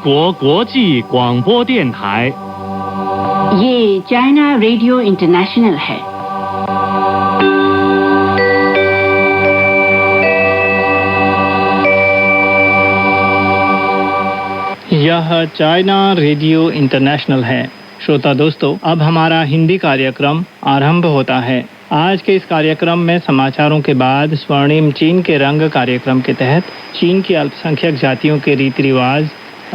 国国际广播电台。 ये China radio international है। यह चाइना रेडियो इंटरनेशनल है। श्रोता दोस्तों, अब हमारा हिंदी कार्यक्रम आरंभ होता है। आज के इस कार्यक्रम में समाचारों के बाद स्वर्णिम चीन के रंग कार्यक्रम के तहत चीन की अल्पसंख्यक जातियों के रीति रिवाज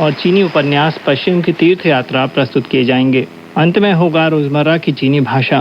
और चीनी उपन्यास पश्चिम की तीर्थ यात्रा प्रस्तुत किए जाएंगे। अंत में होगा रोजमर्रा की चीनी भाषा।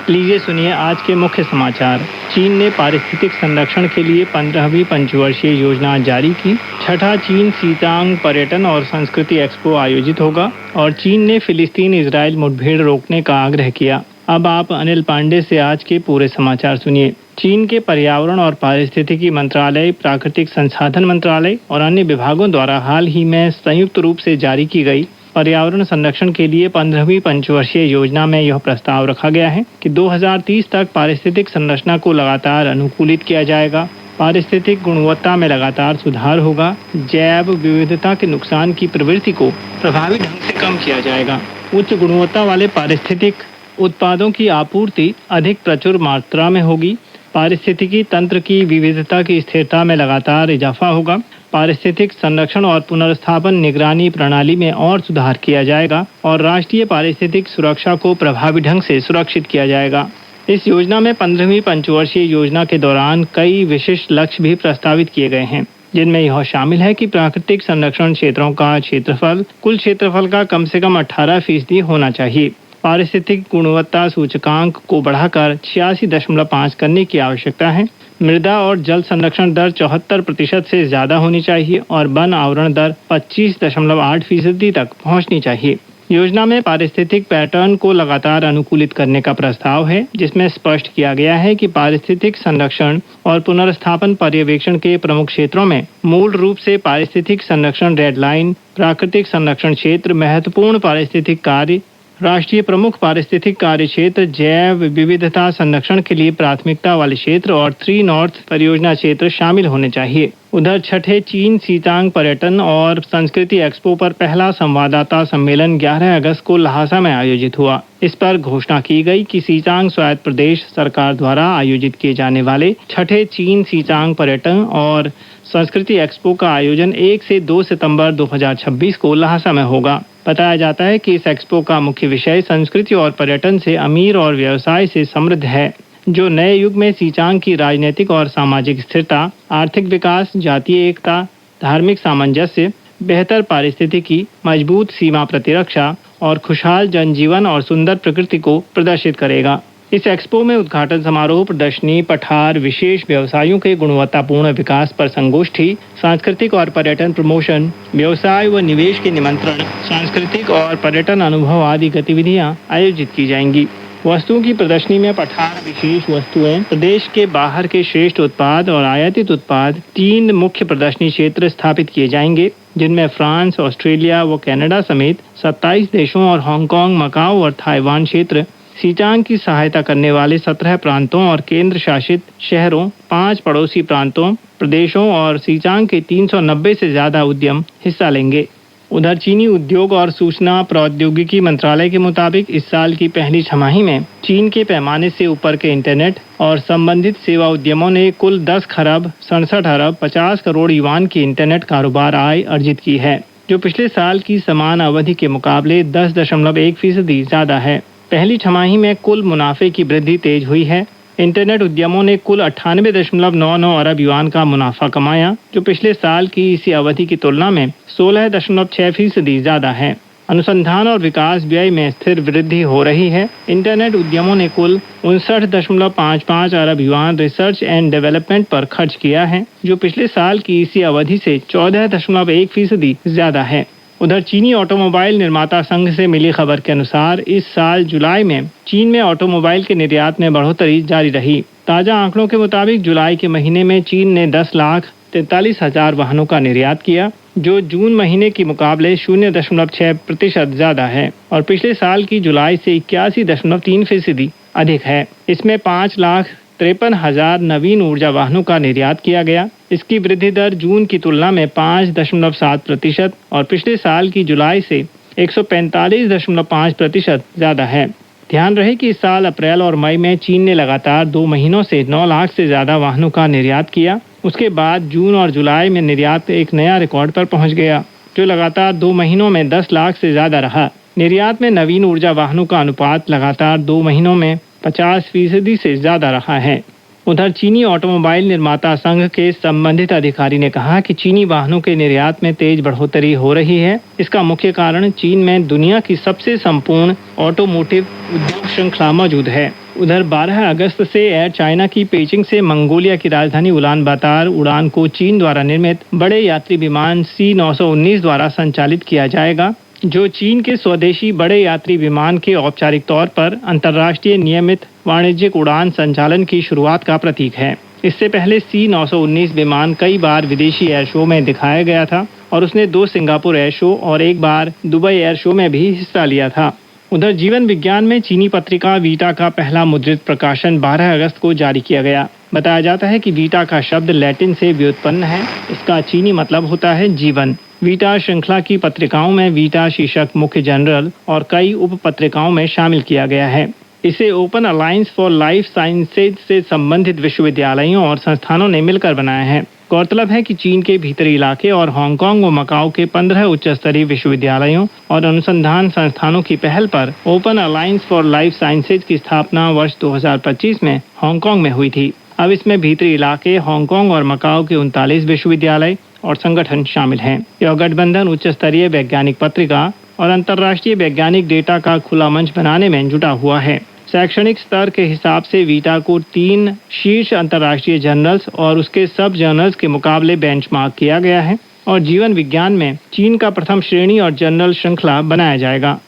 लीजिए सुनिए आज के मुख्य समाचार। चीन ने पारिस्थितिक संरक्षण के लिए 15वीं पंचवर्षीय योजना जारी की। छठा चीन शीतांग पर्यटन और संस्कृति एक्सपो आयोजित होगा और चीन ने फिलिस्तीन इजराइल मुठभेड़ रोकने का आग्रह किया। अब आप अनिल पांडे से आज के पूरे समाचार सुनिए। चीन के पर्यावरण और पारिस्थितिकी मंत्रालय, प्राकृतिक संसाधन मंत्रालय और अन्य विभागों द्वारा हाल ही में संयुक्त रूप से जारी की गई पर्यावरण संरक्षण के लिए 15वीं पंचवर्षीय योजना में यह प्रस्ताव रखा गया है कि 2030 तक पारिस्थितिक संरचना को लगातार अनुकूलित किया जाएगा, पारिस्थितिक गुणवत्ता में लगातार सुधार होगा, जैव विविधता के नुकसान की प्रवृत्ति को प्रभावी ढंग से कम किया जाएगा, उच्च गुणवत्ता वाले पारिस्थितिक उत्पादों की आपूर्ति अधिक प्रचुर मात्रा में होगी, पारिस्थितिकी तंत्र की विविधता की स्थिरता में लगातार इजाफा होगा, पारिस्थितिक संरक्षण और पुनर्स्थापन निगरानी प्रणाली में और सुधार किया जाएगा और राष्ट्रीय पारिस्थितिक सुरक्षा को प्रभावी ढंग से सुरक्षित किया जाएगा। इस योजना में 15वीं पंचवर्षीय योजना के दौरान कई विशिष्ट लक्ष्य भी प्रस्तावित किए गए हैं, जिनमें यह शामिल है कि प्राकृतिक संरक्षण क्षेत्रों का क्षेत्रफल कुल क्षेत्रफल का कम से कम 18% होना चाहिए। पारिस्थितिक गुणवत्ता सूचकांक को बढ़ाकर 86.5 करने की आवश्यकता है। मृदा और जल संरक्षण दर 74% से ज्यादा होनी चाहिए और वन आवरण दर 25.8% तक पहुंचनी चाहिए। योजना में पारिस्थितिक पैटर्न को लगातार अनुकूलित करने का प्रस्ताव है, जिसमें स्पष्ट किया गया है कि पारिस्थितिक संरक्षण और पुनर्स्थापन पर्यवेक्षण के प्रमुख क्षेत्रों में मूल रूप से पारिस्थितिक संरक्षण रेड लाइन, प्राकृतिक संरक्षण क्षेत्र, महत्वपूर्ण पारिस्थितिक कार्य, राष्ट्रीय प्रमुख पारिस्थितिक कार्य क्षेत्र, जैव विविधता संरक्षण के लिए प्राथमिकता वाले क्षेत्र और 3 नॉर्थ परियोजना क्षेत्र शामिल होने चाहिए। उधर छठे चीन शीतांग पर्यटन और संस्कृति एक्सपो पर पहला संवाददाता सम्मेलन 11 अगस्त को लहासा में आयोजित हुआ। इस पर घोषणा की गई कि शीतांग स्वायत्त प्रदेश सरकार द्वारा आयोजित किए जाने वाले छठे चीन शीतांग पर्यटन और संस्कृति एक्सपो का आयोजन 1 से 2 सितंबर 2026 को लहासा में होगा। बताया जाता है कि इस एक्सपो का मुख्य विषय संस्कृति और पर्यटन से अमीर और व्यवसाय से समृद्ध है, जो नए युग में शीचांग की राजनीतिक और सामाजिक स्थिरता, आर्थिक विकास, जातीय एकता, धार्मिक सामंजस्य, बेहतर पारिस्थितिकी, मजबूत सीमा प्रतिरक्षा और खुशहाल जनजीवन और सुंदर प्रकृति को प्रदर्शित करेगा। इस एक्सपो में उद्घाटन समारोह, प्रदर्शनी, पठार, विशेष व्यवसायों के गुणवत्तापूर्ण विकास पर संगोष्ठी, सांस्कृतिक और पर्यटन प्रमोशन, व्यवसाय व निवेश के निमंत्रण, सांस्कृतिक और पर्यटन अनुभव आदि गतिविधियां आयोजित की जाएंगी। वस्तुओं की प्रदर्शनी में पठार, विशेष वस्तुएं, प्रदेश के बाहर के श्रेष्ठ उत्पाद और आयातित उत्पाद, 3 मुख्य प्रदर्शनी क्षेत्र स्थापित किए जाएंगे, जिनमें फ्रांस, ऑस्ट्रेलिया व कनाडा समेत 27 देशों और हांगकांग, मकाऊ और ताइवान क्षेत्र, शीचांग की सहायता करने वाले 17 प्रांतों और केंद्र शासित शहरों, 5 पड़ोसी प्रांतों, प्रदेशों और शीचांग के 390 से ज्यादा उद्यम हिस्सा लेंगे। उधर चीनी उद्योग और सूचना प्रौद्योगिकी मंत्रालय के मुताबिक इस साल की पहली छमाही में चीन के पैमाने से ऊपर के इंटरनेट और संबंधित सेवा उद्यमों ने कुल 10 खरब 67 अरब 50 करोड़ युआन की इंटरनेट कारोबार आय अर्जित की है, जो पिछले साल की समान अवधि के मुकाबले 10.1% ज्यादा है। पहली छमाही में कुल मुनाफे की वृद्धि तेज हुई है। इंटरनेट उद्यमों ने कुल 98.99 अरब युआन का मुनाफा कमाया, जो पिछले साल की इसी अवधि की तुलना में 16.6% ज्यादा है। अनुसंधान और विकास व्यय में स्थिर वृद्धि हो रही है। इंटरनेट उद्यमों ने कुल 59.55 अरब युआन रिसर्च एंड डेवलपमेंट पर खर्च किया है, जो पिछले साल की इसी अवधि से 14.1% ज्यादा है। उधर चीनी ऑटोमोबाइल निर्माता संघ से मिली खबर के अनुसार इस साल जुलाई में चीन में ऑटोमोबाइल के निर्यात में बढ़ोतरी जारी रही। ताजा आंकड़ों के मुताबिक जुलाई के महीने में चीन ने 10,43,000 वाहनों का निर्यात किया, जो जून महीने के मुकाबले 0.6% ज्यादा है और पिछले साल की जुलाई से 81.3% अधिक है। इसमें 5,53,000 नवीन ऊर्जा वाहनों का निर्यात किया गया। इसकी वृद्धि दर जून की तुलना में 5.7% और पिछले साल की जुलाई से 145.5% ज्यादा है। ध्यान रहे कि इस साल अप्रैल और मई में चीन ने लगातार 2 महीनों से 9 लाख से ज्यादा वाहनों का निर्यात किया। उसके बाद जून और जुलाई में निर्यात एक नया रिकॉर्ड पर पहुंच गया, जो लगातार 2 महीनों में 10 लाख से ज्यादा रहा। निर्यात में नवीन ऊर्जा वाहनों का अनुपात लगातार 2 महीनों में 50% से ज्यादा रहा है। उधर चीनी ऑटोमोबाइल निर्माता संघ के संबंधित अधिकारी ने कहा कि चीनी वाहनों के निर्यात में तेज बढ़ोतरी हो रही है। इसका मुख्य कारण चीन में दुनिया की सबसे संपूर्ण ऑटोमोटिव उद्योग श्रृंखला मौजूद है। उधर 12 अगस्त से एयर चाइना की पेइचिंग से मंगोलिया की राजधानी उलानबातर उड़ान को चीन द्वारा निर्मित बड़े यात्री विमान C919 द्वारा संचालित किया जाएगा, जो चीन के स्वदेशी बड़े यात्री विमान के औपचारिक तौर पर अंतर्राष्ट्रीय नियमित वाणिज्यिक उड़ान संचालन की शुरुआत का प्रतीक है। इससे पहले C919 विमान कई बार विदेशी एयर शो में दिखाया गया था और उसने 2 सिंगापुर एयर शो और एक बार दुबई एयर शो में भी हिस्सा लिया था। उधर जीवन विज्ञान में चीनी पत्रिका वीटा का पहला मुद्रित प्रकाशन 12 अगस्त को जारी किया गया। बताया जाता है कि वीटा का शब्द लैटिन से व्युत्पन्न है। इसका चीनी मतलब होता है जीवन। वीटा श्रृंखला की पत्रिकाओं में वीटा शीर्षक मुख्य जर्नल और कई उप पत्रिकाओं में शामिल किया गया है। इसे open alliance for life sciences से संबंधित विश्वविद्यालयों और संस्थानों ने मिलकर बनाया है। गौरतलब है कि चीन के भीतरी इलाके और हांगकांग व मकाओ के 15 उच्च स्तरीय विश्वविद्यालयों और अनुसंधान संस्थानों की पहल पर open alliance for life sciences की स्थापना वर्ष 2025 में हांगकांग में हुई थी। अब इसमें भीतरी इलाके, हांगकांग और मकाओ के 39 विश्वविद्यालय और संगठन शामिल हैं। यह गठबंधन उच्च स्तरीय वैज्ञानिक पत्रिका और अंतर्राष्ट्रीय वैज्ञानिक डेटा का खुला मंच बनाने में जुटा हुआ है। शैक्षणिक स्तर के हिसाब से वीटा को 3 शीर्ष अंतर्राष्ट्रीय जर्नल्स और उसके सब जर्नल्स के मुकाबले बेंचमार्क किया गया है और जीवन विज्ञान में चीन का प्रथम श्रेणी और जर्नल श्रृंखला बनाया जाएगा।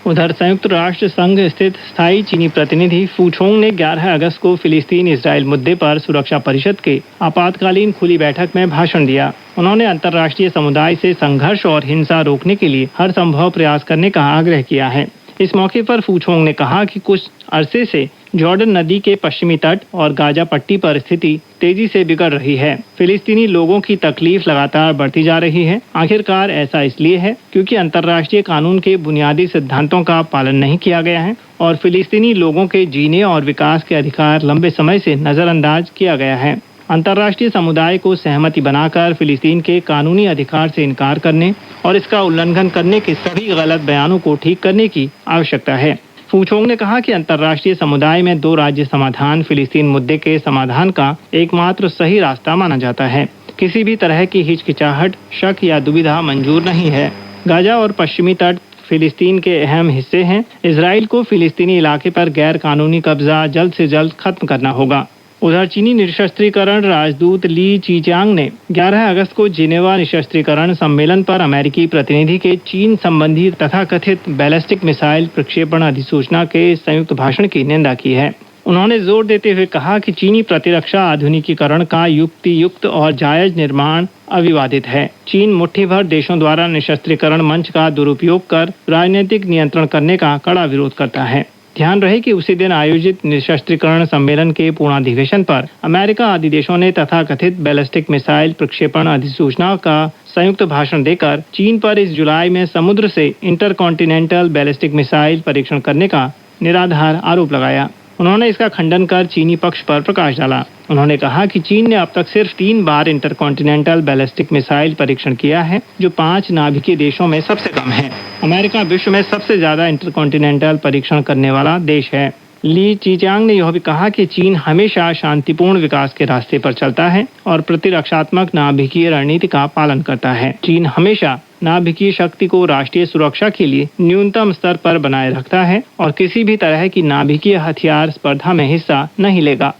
उधर संयुक्त राष्ट्र संघ स्थित स्थायी चीनी प्रतिनिधि फूचोंग ने 11 अगस्त को फिलिस्तीन इजराइल मुद्दे पर सुरक्षा परिषद के आपातकालीन खुली बैठक में भाषण दिया। उन्होंने अंतर्राष्ट्रीय समुदाय से संघर्ष और हिंसा रोकने के लिए हर संभव प्रयास करने का आग्रह किया है। इस मौके पर फूचोंग ने कहा कि कुछ अरसे से जॉर्डन नदी के पश्चिमी तट और गाजा पट्टी पर स्थिति तेजी से बिगड़ रही है। फिलिस्तीनी लोगों की तकलीफ लगातार बढ़ती जा रही है। आखिरकार ऐसा इसलिए है क्योंकि अंतर्राष्ट्रीय कानून के बुनियादी सिद्धांतों का पालन नहीं किया गया है और फिलिस्तीनी लोगों के जीने और विकास के अधिकार लंबे समय से नजरअंदाज किया गया है। अंतर्राष्ट्रीय समुदाय को सहमति बनाकर फिलिस्तीन के कानूनी अधिकार से इनकार करने और इसका उल्लंघन करने के सभी गलत बयानों को ठीक करने की आवश्यकता है। फूचोंग ने कहा कि अंतर्राष्ट्रीय समुदाय में 2 राज्य समाधान फिलिस्तीन मुद्दे के समाधान का एकमात्र सही रास्ता माना जाता है। किसी भी तरह की हिचकिचाहट, शक या दुविधा मंजूर नहीं है। गाजा और पश्चिमी तट फिलिस्तीन के अहम हिस्से हैं। इजराइल को फिलिस्तीनी इलाके पर गैर कानूनी कब्जा जल्द से जल्द खत्म करना होगा। उधर चीनी निशस्त्रीकरण राजदूत ली चीचांग ने 11 अगस्त को जिनेवा निशस्त्रीकरण सम्मेलन पर अमेरिकी प्रतिनिधि के चीन संबंधी तथाकथित बैलिस्टिक मिसाइल प्रक्षेपण अधिसूचना के संयुक्त भाषण की निंदा की है। उन्होंने जोर देते हुए कहा कि चीनी प्रतिरक्षा आधुनिकीकरण का युक्तियुक्त और जायज निर्माण अविवादित है। चीन मुट्ठी भर देशों द्वारा निशस्त्रीकरण मंच का दुरुपयोग कर राजनीतिक नियंत्रण करने का कड़ा विरोध करता है। ध्यान रहे कि उसी दिन आयोजित निशस्त्रीकरण सम्मेलन के पूर्णाधिवेशन पर अमेरिका आदि देशों ने तथाकथित बैलिस्टिक मिसाइल प्रक्षेपण अधिसूचना का संयुक्त भाषण देकर चीन पर इस जुलाई में समुद्र से इंटरकॉन्टिनेंटल बैलिस्टिक मिसाइल परीक्षण करने का निराधार आरोप लगाया। उन्होंने इसका खंडन कर चीनी पक्ष पर प्रकाश डाला। उन्होंने कहा कि चीन ने अब तक सिर्फ 3 बार इंटरकॉन्टिनेंटल बैलिस्टिक मिसाइल परीक्षण किया है, जो 5 नाभिकीय देशों में सबसे कम है। अमेरिका विश्व में सबसे ज्यादा इंटरकॉन्टिनेंटल परीक्षण करने वाला देश है। ली चीचांग ने यह भी कहा कि चीन हमेशा शांतिपूर्ण विकास के रास्ते पर चलता है और प्रतिरक्षात्मक नाभिकीय रणनीति का पालन करता है। चीन हमेशा नाभिकीय शक्ति को राष्ट्रीय सुरक्षा के लिए न्यूनतम स्तर पर बनाए रखता है और किसी भी तरह की नाभिकीय हथियार स्पर्धा में हिस्सा नहीं लेगा।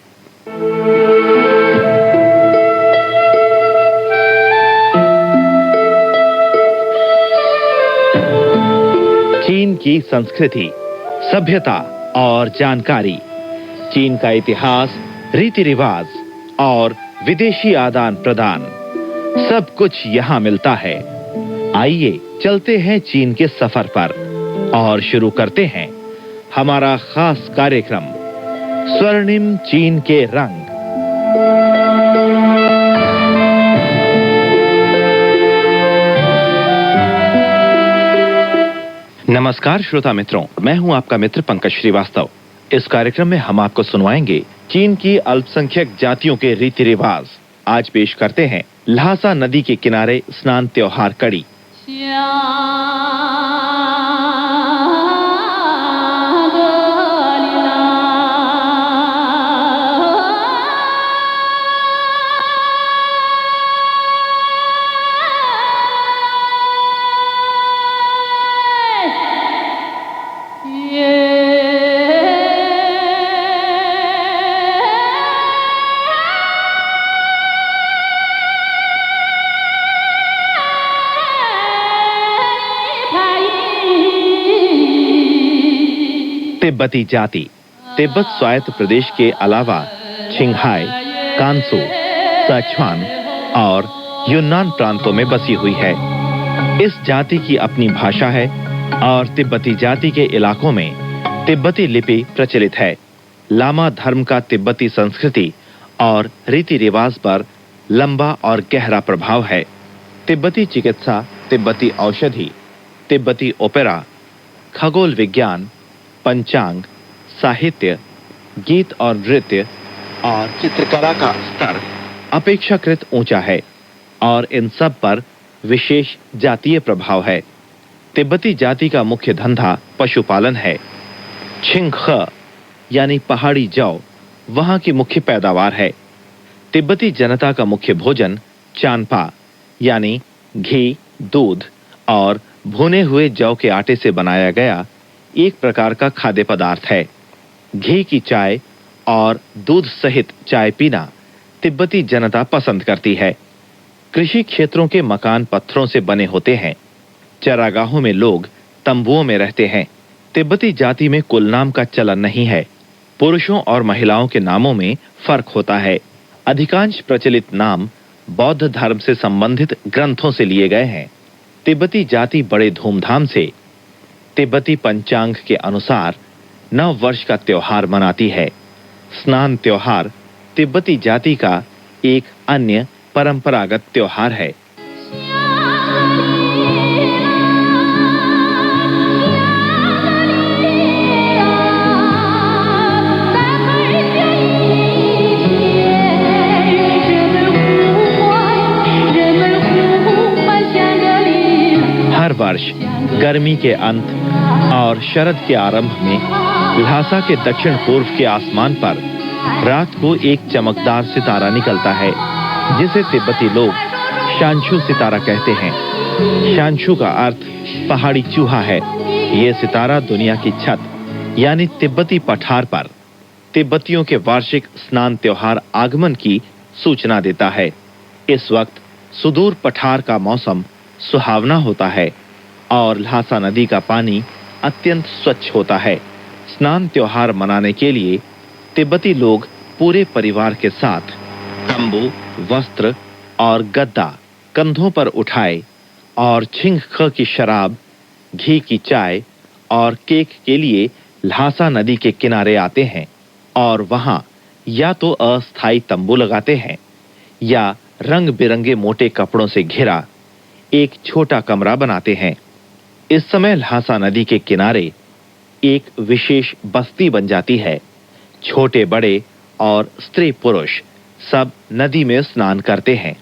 चीन की संस्कृति, सभ्यता और जानकारी, चीन का इतिहास, रीति रिवाज और विदेशी आदान प्रदान, सब कुछ यहाँ मिलता है। आइए चलते हैं चीन के सफर पर। और शुरू करते हैं हमारा खास कार्यक्रम स्वर्णिम चीन के रंग। नमस्कार श्रोता मित्रों, मैं हूं आपका मित्र पंकज श्रीवास्तव। इस कार्यक्रम में हम आपको सुनवाएंगे चीन की अल्पसंख्यक जातियों के रीति रिवाज। आज पेश करते हैं ल्हासा नदी के किनारे स्नान त्योहार कड़ी। तिब्बती जाति तिब्बत स्वायत्त प्रदेश के अलावा छिंगहाई, कांसू, सिचुआन और यूनान प्रांतों में बसी हुई है। इस जाति की अपनी भाषा है और तिब्बती जाति के इलाकों में तिब्बती लिपि प्रचलित है। लामा धर्म का तिब्बती संस्कृति और रीति रिवाज पर लंबा और गहरा प्रभाव है। तिब्बती चिकित्सा, तिब्बती औषधि, तिब्बती ओपेरा, खगोल विज्ञान, पंचांग, साहित्य, गीत और नृत्य और चित्रकला का स्तर अपेक्षाकृत ऊंचा है और इन सब पर विशेष जातीय प्रभाव है। तिब्बती जाति का मुख्य धंधा पशुपालन है। छिंगख यानी पहाड़ी जौ वहां की मुख्य पैदावार है। तिब्बती जनता का मुख्य भोजन चानपा यानी घी, दूध और भुने हुए जौ के आटे से बनाया गया एक प्रकार का खाद्य पदार्थ है। घी की चाय और दूध सहित चाय पीना तिब्बती जनता पसंद करती है। कृषि क्षेत्रों के मकान पत्थरों से बने होते हैं। चरागाहों में लोग तंबुओं में रहते हैं। तिब्बती जाति में कुल नाम का चलन नहीं है। पुरुषों और महिलाओं के नामों में फर्क होता है। अधिकांश प्रचलित नाम बौद्ध धर्म से संबंधित ग्रंथों से लिए गए हैं। तिब्बती जाति बड़े धूमधाम से तिब्बती पंचांग के अनुसार नव वर्ष का त्योहार मनाती है। स्नान त्योहार तिब्बती जाति का एक अन्य परंपरागत त्योहार है। हर वर्ष गर्मी के अंत और शरद के आरंभ में ल्हासा के दक्षिण पूर्व के आसमान पर रात को एक चमकदार सितारा निकलता है, जिसे तिब्बती लोग शांशु सितारा कहते हैं। शांशु का अर्थ पहाड़ी चूहा है। ये सितारा दुनिया की छत यानी तिब्बती पठार पर तिब्बतियों के वार्षिक स्नान त्योहार आगमन की सूचना देता है। इस वक्त सुदूर पठार का मौसम सुहावना होता है और ल्हासा नदी का पानी अत्यंत स्वच्छ होता है। स्नान त्योहार मनाने के लिए तिब्बती लोग पूरे परिवार के साथ तंबू, वस्त्र और गद्दा कंधों पर उठाए और छिंगख की शराब, घी की चाय और केक के लिए ल्हासा नदी के किनारे आते हैं और वहां या तो अस्थायी तंबू लगाते हैं या रंग बिरंगे मोटे कपड़ों से घिरा एक छोटा कमरा बनाते हैं। इस समय ल्हासा नदी के किनारे एक विशेष बस्ती बन जाती है। छोटे बड़े और स्त्री पुरुष सब नदी में स्नान करते हैं।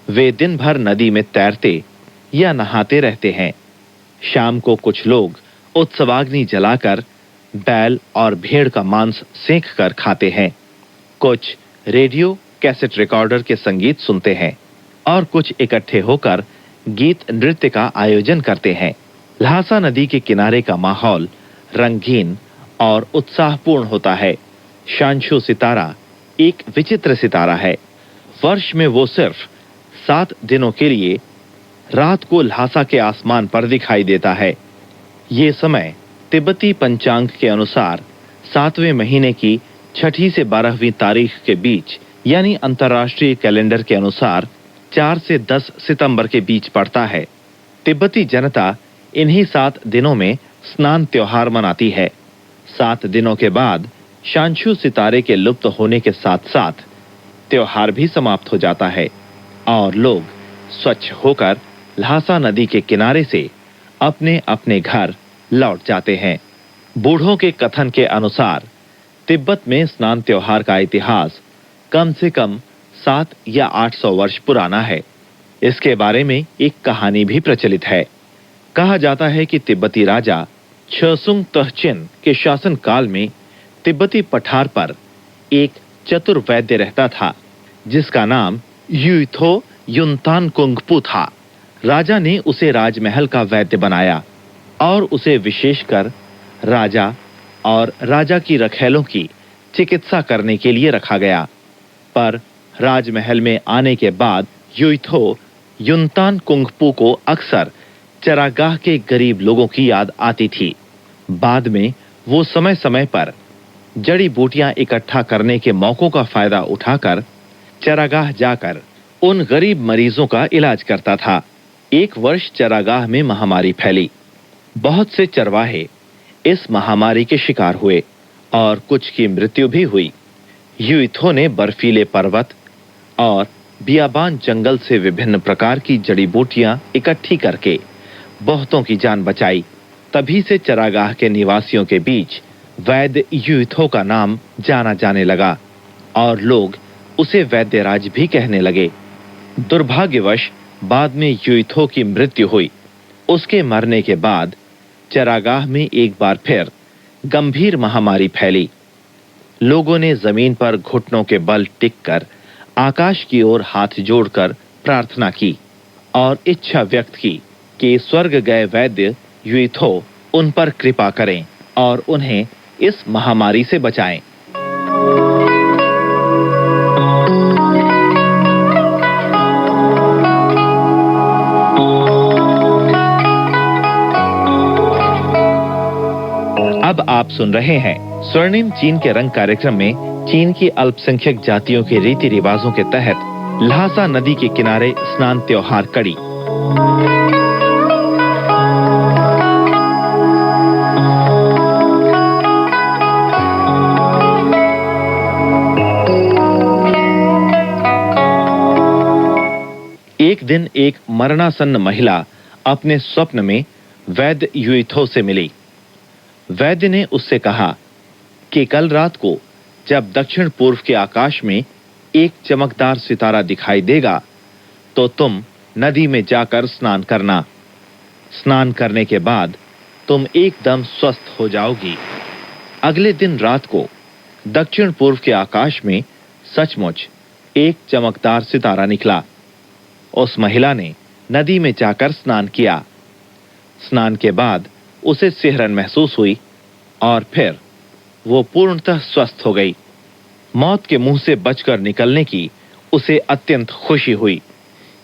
वे दिन भर नदी में तैरते या नहाते रहते हैं। शाम को कुछ लोग उत्सवाग्नि जलाकर बैल और भेड़ का मांस सेंक कर खाते हैं। कुछ रेडियो कैसेट रिकॉर्डर के संगीत सुनते हैं और कुछ इकट्ठे होकर गीत नृत्य का आयोजन करते हैं। ल्हासा नदी के किनारे का माहौल रंगीन और उत्साहपूर्ण होता है। शांशु सितारा एक विचित्र सितारा है। वर्ष में वो सिर्फ 7 दिनों के लिए रात को ल्हासा के आसमान पर दिखाई देता है। ये समय तिब्बती पंचांग के अनुसार 7वें महीने की 6ठी से 12वीं तारीख के बीच यानी अंतर्राष्ट्रीय कैलेंडर के अनुसार 4 से 10 सितंबर के बीच पड़ता है। तिब्बती जनता इन्हीं 7 दिनों में स्नान त्योहार मनाती है। 7 दिनों के बाद शांशु सितारे के लुप्त होने के साथ साथ त्योहार भी समाप्त हो जाता है और लोग स्वच्छ होकर ल्हासा नदी के किनारे से अपने अपने घर लौट जाते हैं। बूढ़ों के कथन के अनुसार तिब्बत में स्नान त्योहार का इतिहास कम से कम 7 या 800 वर्ष पुराना है। इसके बारे में एक कहानी भी प्रचलित है। कहा जाता है कि तिब्बती राजा छसुंग तहचिन के शासन काल में तिब्बती पठार पर एक चतुर वैद्य रहता था जिसका नाम युइथो युनतानकुंगपु था। राजा ने उसे राजमहल का वैद्य बनाया और उसे विशेषकर राजा और राजा की रखैलों की चिकित्सा करने के लिए रखा गया। पर राजमहल में आने के बाद युइथो युनतानकुंगपु को अक्सर चरागाह के गरीब लोगों की याद आती थी। बाद में वो समय समय पर जड़ी बूटियां इकट्ठा करने के मौकों का फायदा उठाकर चरागाह जाकर उन गरीब मरीजों का इलाज करता था। एक वर्ष चरागाह में महामारी फैली। बहुत से चरवाहे इस महामारी के शिकार हुए और कुछ की मृत्यु भी हुई। युइथो ने बर्फीले पर्वत और बियाबान जंगल से विभिन्न प्रकार की जड़ी बूटियां इकट्ठी करके बहुतों की जान बचाई। तभी से चरागाह के निवासियों के बीच वैद्य युइथो का नाम जाना जाने लगा और लोग उसे वैद्यराज भी कहने लगे। दुर्भाग्यवश बाद में युइथो की मृत्यु हुई। उसके मरने के बाद चरागाह में एक बार फिर गंभीर महामारी फैली। लोगों ने जमीन पर घुटनों के बल टिककर आकाश की ओर हाथ जोड़कर प्रार्थना की और इच्छा व्यक्त की कि स्वर्ग गए वैद्य युइथो उन पर कृपा करें और उन्हें इस महामारी से बचाएं। अब आप सुन रहे हैं स्वर्णिम चीन के रंग कार्यक्रम में चीन की अल्पसंख्यक जातियों के रीति रिवाजों के तहत ल्हासा नदी के किनारे स्नान त्योहार कड़ी। एक दिन एक मरणासन्न महिला अपने स्वप्न में वैद्य युइथो से मिली। वैद्य ने उससे कहा कि कल रात को जब दक्षिण पूर्व के आकाश में एक चमकदार सितारा दिखाई देगा तो तुम नदी में जाकर स्नान करना। स्नान करने के बाद तुम एकदम स्वस्थ हो जाओगी। अगले दिन रात को दक्षिण पूर्व के आकाश में सचमुच एक चमकदार सितारा निकला। उस महिला ने नदी में जाकर स्नान किया। स्नान के बाद उसे सिहरन महसूस हुई और फिर वो पूर्णतः स्वस्थ हो गई। मौत के मुंह से बचकर निकलने की उसे अत्यंत खुशी हुई।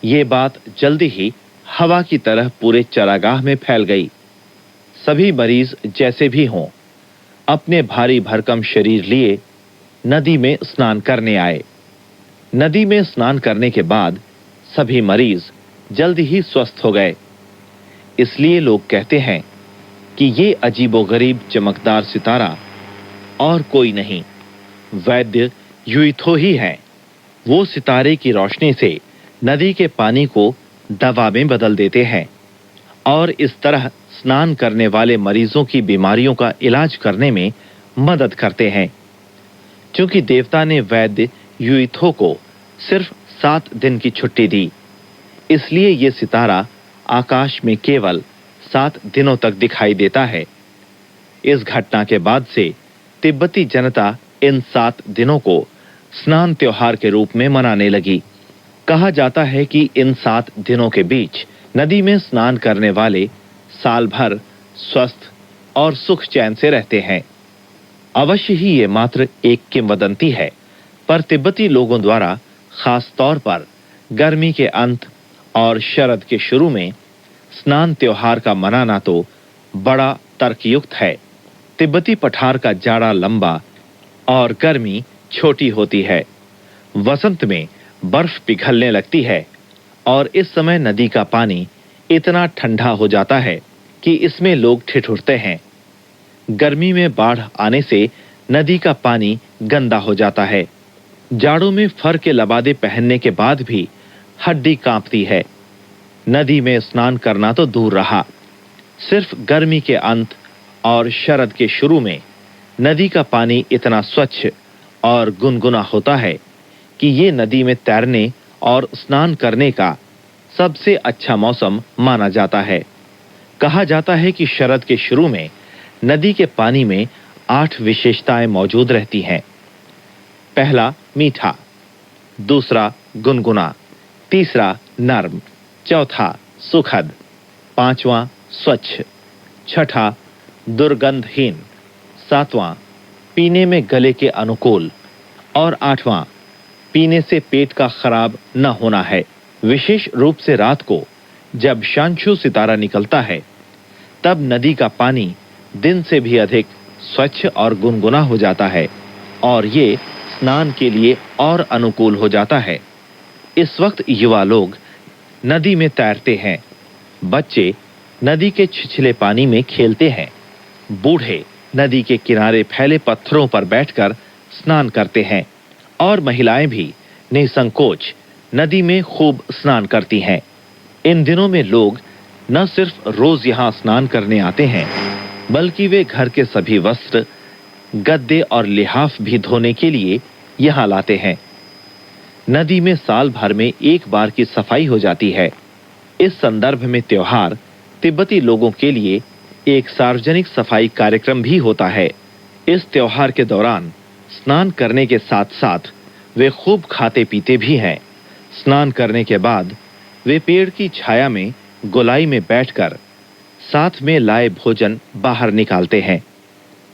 ये बात जल्दी ही हवा की तरह पूरे चरागाह में फैल गई। सभी मरीज जैसे भी हों अपने भारी भरकम शरीर लिए नदी में स्नान करने आए। नदी में स्नान करने के बाद सभी मरीज जल्दी ही स्वस्थ हो गए। इसलिए लोग कहते हैं कि ये अजीबोगरीब चमकदार सितारा और कोई नहीं, वैद्य युइथो ही है। वो सितारे की रोशनी से नदी के पानी को दवा में बदल देते हैं और इस तरह स्नान करने वाले मरीजों की बीमारियों का इलाज करने में मदद करते हैं। क्योंकि देवता ने वैद्य युइथो को सिर्फ 7 दिन की छुट्टी दी, इसलिए ये सितारा आकाश में केवल 7 दिनों तक दिखाई देता है। इस घटना के बाद से तिब्बती जनता इन 7 दिनों को स्नान त्योहार के रूप में मनाने लगी। कहा जाता है कि इन 7 दिनों के बीच नदी में स्नान करने वाले साल भर स्वस्थ और सुख चैन से रहते हैं। अवश्य ही ये मात्र एक किंवदंती है, पर तिब्बती लोगों द्वारा खास तौर पर गर्मी के अंत और शरद के शुरू में स्नान त्योहार का मनाना तो बड़ा तर्कयुक्त है। तिब्बती पठार का जाड़ा लंबा और गर्मी छोटी होती है। वसंत में बर्फ पिघलने लगती है और इस समय नदी का पानी इतना ठंडा हो जाता है कि इसमें लोग ठिठुरते हैं। गर्मी में बाढ़ आने से नदी का पानी गंदा हो जाता है। जाड़ों में फर के लबादे पहनने के बाद भी हड्डी कांपती है। नदी में स्नान करना तो दूर रहा, सिर्फ गर्मी के अंत और शरद के शुरू में नदी का पानी इतना स्वच्छ और गुनगुना होता है कि ये नदी में तैरने और स्नान करने का सबसे अच्छा मौसम माना जाता है। कहा जाता है कि शरद के शुरू में नदी के पानी में 8 विशेषताएं मौजूद रहती हैं। पहला मीठा, दूसरा गुनगुना, तीसरा नर्म, चौथा सुखद, पांचवां स्वच्छ, छठा दुर्गंधहीन, सातवां पीने में गले के अनुकूल और आठवां पीने से पेट का खराब न होना है। विशेष रूप से रात को जब शांशु सितारा निकलता है तब नदी का पानी दिन से भी अधिक स्वच्छ और गुनगुना हो जाता है और ये स्नान के लिए और अनुकूल हो जाता है। इस वक्त युवा लोग नदी में तैरते हैं, बच्चे नदी के छिछले पानी में खेलते हैं, बूढ़े नदी के किनारे फैले पत्थरों पर बैठकर स्नान करते हैं और महिलाएं भी निसंकोच नदी में खूब स्नान करती हैं। इन दिनों में लोग न सिर्फ रोज यहां स्नान करने आते हैं, बल्कि वे घर के सभी वस्त्र, गद्दे और लिहाफ भी धोने के लिए यहां लाते हैं। नदी में साल भर में एक बार की सफाई हो जाती है। इस संदर्भ में त्योहार तिब्बती लोगों के लिए एक सार्वजनिक सफाई कार्यक्रम भी होता है। इस त्योहार के दौरान स्नान करने के साथ साथ वे खूब खाते पीते भी हैं। स्नान करने के बाद वे पेड़ की छाया में गोलाई में बैठकर साथ में लाए भोजन बाहर निकालते हैं।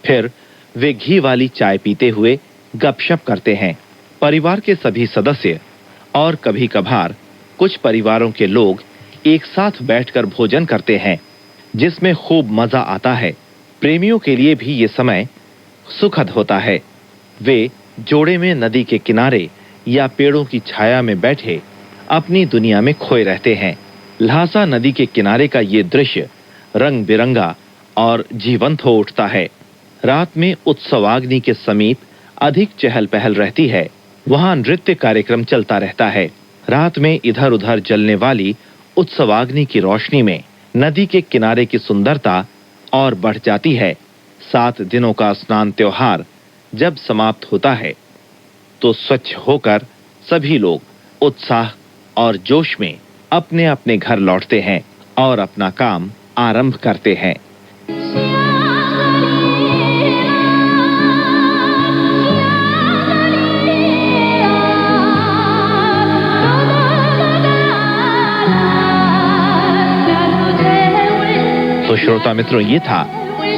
फिर वे घी वाली चाय पीते हुए गपशप करते हैं। परिवार के सभी सदस्य और कभी कभार कुछ परिवारों के लोग एक साथ बैठकर भोजन करते हैं, जिसमें खूब मजा आता है। प्रेमियों के लिए भी ये समय सुखद होता है। वे जोड़े में नदी के किनारे या पेड़ों की छाया में बैठे अपनी दुनिया में खोए रहते हैं। ल्हासा नदी के किनारे का ये दृश्य रंग बिरंगा और जीवंत हो उठता है। रात में उत्सवाग्नि के समीप अधिक चहल पहल रहती है। वहां नृत्य कार्यक्रम चलता रहता है। रात में इधर उधर जलने वाली उत्सवाग्नि की रोशनी में नदी के किनारे की सुंदरता और बढ़ जाती है। 7 दिनों का स्नान त्योहार जब समाप्त होता है तो स्वच्छ होकर सभी लोग उत्साह और जोश में अपने अपने घर लौटते हैं और अपना काम आरंभ करते हैं। तो श्रोता मित्रों, ये था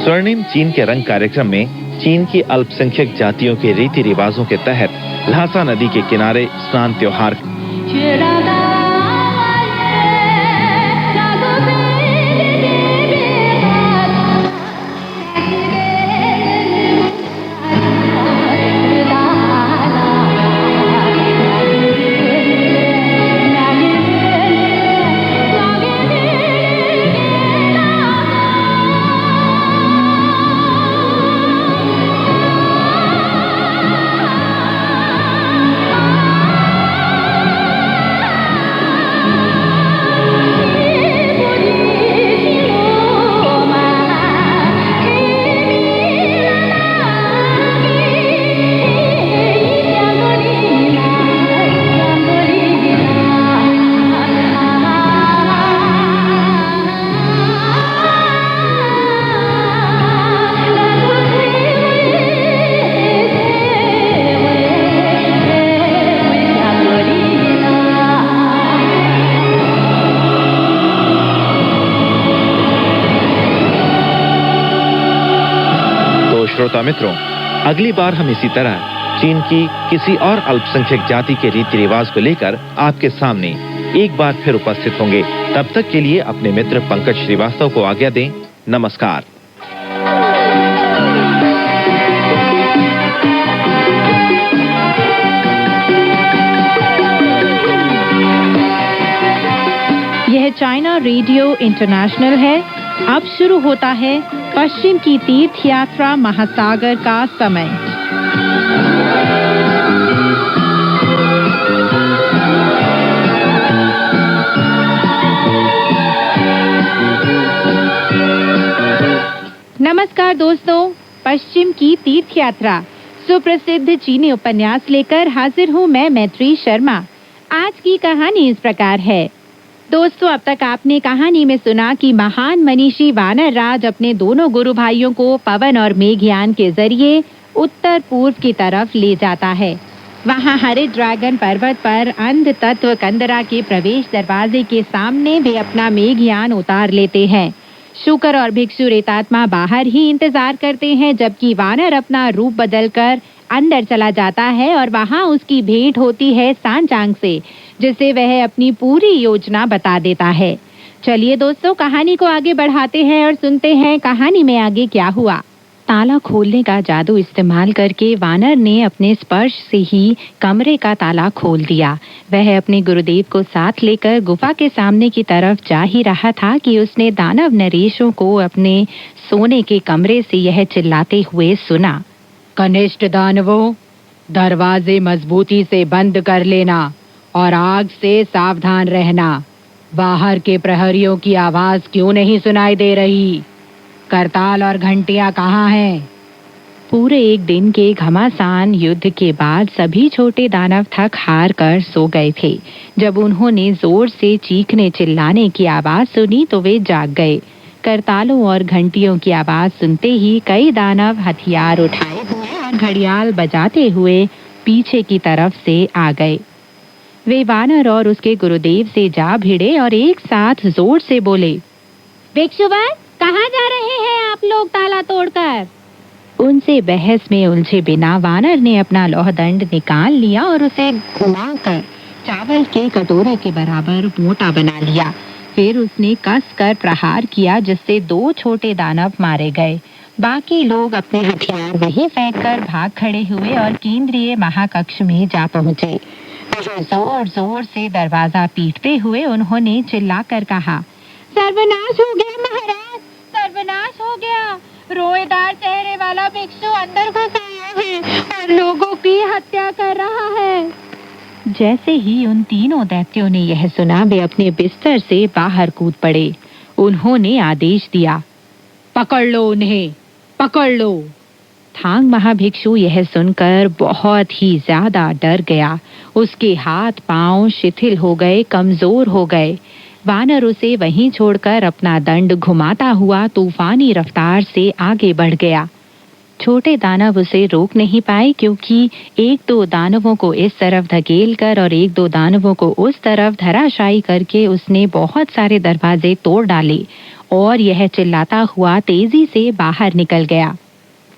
स्वर्णिम चीन के रंग कार्यक्रम में चीन की अल्पसंख्यक जातियों के रीति रिवाजों के तहत ल्हासा नदी के किनारे स्नान त्योहार। श्रोता मित्रों, अगली बार हम इसी तरह चीन की किसी और अल्पसंख्यक जाति के रीति रिवाज को लेकर आपके सामने एक बार फिर उपस्थित होंगे। तब तक के लिए अपने मित्र पंकज श्रीवास्तव को आज्ञा दें। नमस्कार। यह चाइना रेडियो इंटरनेशनल है। अब शुरू होता है पश्चिम की तीर्थ यात्रा महासागर का समय। नमस्कार दोस्तों, पश्चिम की तीर्थ यात्रा सुप्रसिद्ध चीनी उपन्यास लेकर हाजिर हूँ मैं मैत्री शर्मा। आज की कहानी इस प्रकार है। दोस्तों, अब तक आपने कहानी में सुना कि महान मनीषी वानर राज अपने दोनों गुरु भाइयों को पवन और मेघयान के जरिए उत्तर पूर्व की तरफ ले जाता है। वहाँ हरे ड्रैगन पर्वत पर अंध तत्व कंदरा के प्रवेश दरवाजे के सामने वे अपना मेघयान उतार लेते हैं। शुकर और भिक्षु रेतात्मा बाहर ही इंतजार करते हैं, जबकि वानर अपना रूप बदलकर अंदर चला जाता है और वहाँ उसकी भेंट होती है सांचांग से, जिसे वह अपनी पूरी योजना बता देता है। चलिए दोस्तों, कहानी को आगे बढ़ाते हैं और सुनते हैं कहानी में आगे क्या हुआ। ताला खोलने का जादू इस्तेमाल करके वानर ने अपने स्पर्श से ही कमरे का ताला खोल दिया। वह अपने गुरुदेव को साथ लेकर गुफा के सामने की तरफ जा ही रहा था कि उसने दानव नरेशों को अपने सोने के कमरे से यह चिल्लाते हुए सुना। कनिष्ठ दानवों, दरवाजे मजबूती से बंद कर लेना और आग से सावधान रहना। बाहर के प्रहरियों की आवाज क्यों नहीं सुनाई दे रही? करताल और घंटियां कहाँ हैं? पूरे एक दिन के घमासान युद्ध के बाद सभी छोटे दानव थक हार कर सो गए थे। जब उन्होंने जोर से चीखने चिल्लाने की आवाज सुनी तो वे जाग गए। करतालों और घंटियों की आवाज सुनते ही कई दानव हथियार उठाए हुए और घड़ियाल बजाते हुए पीछे की तरफ से आ गए। वे वानर और उसके गुरुदेव से जा भिड़े और एक साथ जोर से बोले, भिक्षुवर, कहाँ जा रहे हैं आप लोग ताला तोड़कर? उनसे बहस में उलझे बिना वानर ने अपना लौहदंड निकाल लिया और उसे घुमाकर चावल के कटोरे के बराबर मोटा बना लिया। फिर उसने कस कर प्रहार किया, जिससे 2 छोटे दानव मारे गए। बाकी लोग अपने हथियार वहीं फेंककर भाग खड़े हुए और केंद्रीय महाकक्ष में जा पहुंचे। जोर जोर से दरवाजा पीटते हुए उन्होंने चिल्लाकर कहा, सर्वनाश हो गया महाराज, सर्वनाश हो गया। रोएदार चेहरे वाला भिक्षु अंदर घुस आया है और लोगों की हत्या कर रहा है। जैसे ही उन तीनों दैत्यों ने यह सुना, वे अपने बिस्तर से बाहर कूद पड़े। उन्होंने आदेश दिया, पकड़ लो उन्हें, पकड़ लो। थांग महाभिक्षु यह सुनकर बहुत ही ज्यादा डर गया। उसके हाथ पांव शिथिल हो गए, कमजोर हो गए। वानर उसे वहीं छोड़कर अपना दंड घुमाता हुआ तूफानी रफ्तार से आगे बढ़ गया। छोटे दानव उसे रोक नहीं पाए, क्योंकि 1-2 दानवों को इस तरफ धकेलकर और 1-2 दानवों को उस तरफ धराशायी करके उसने बहुत सारे दरवाजे तोड़ डाले और यह चिल्लाता हुआ तेजी से बाहर निकल गया।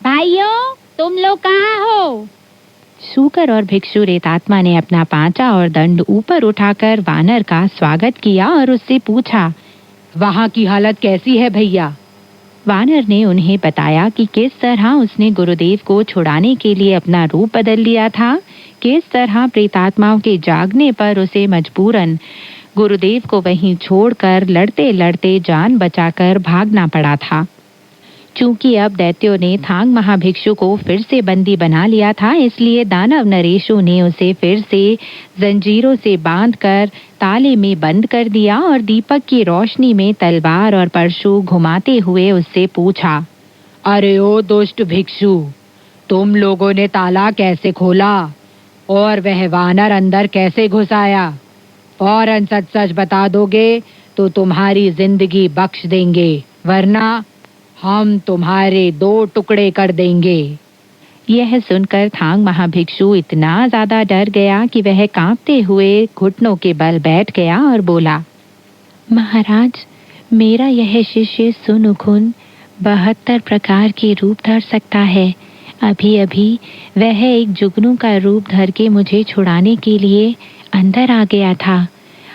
भाइयों, तुम लोग कहाँ हो? शूकर और भिक्षु रेतात्मा ने अपना पांचा और दंड ऊपर उठाकर वानर का स्वागत किया और उससे पूछा, वहाँ की हालत कैसी है भैया? वानर ने उन्हें बताया कि किस तरह उसने गुरुदेव को छुड़ाने के लिए अपना रूप बदल लिया था, किस तरह प्रेतात्माओं के जागने पर उसे मजबूरन गुरुदेव को वहीं छोड़कर लड़ते लड़ते जान बचाकर भागना पड़ा था। चूंकि अब दैत्यों ने थांग महाभिक्षु को फिर से बंदी बना लिया था, इसलिए दानव नरेशों ने उसे फिर से जंजीरों से बांधकर ताले में बंद कर दिया और दीपक की रोशनी में तलवार और परशु घुमाते हुए उससे पूछा, अरे ओ दुष्ट भिक्षु, तुम लोगों ने ताला कैसे खोला और वह वानर अंदर कैसे घुस आया? फौरन सच सच बता दोगे तो तुम्हारी जिंदगी बख्श देंगे, वरना हम तुम्हारे 2 टुकड़े कर देंगे। यह सुनकर थांग महाभिक्षु इतना ज्यादा डर गया कि वह कांपते हुए घुटनों के बल बैठ गया और बोला, महाराज, मेरा यह शिष्य सुनुखुन 72 प्रकार के रूप धर सकता है। अभी अभी वह एक जुगनू का रूप धर के मुझे छुड़ाने के लिए अंदर आ गया था।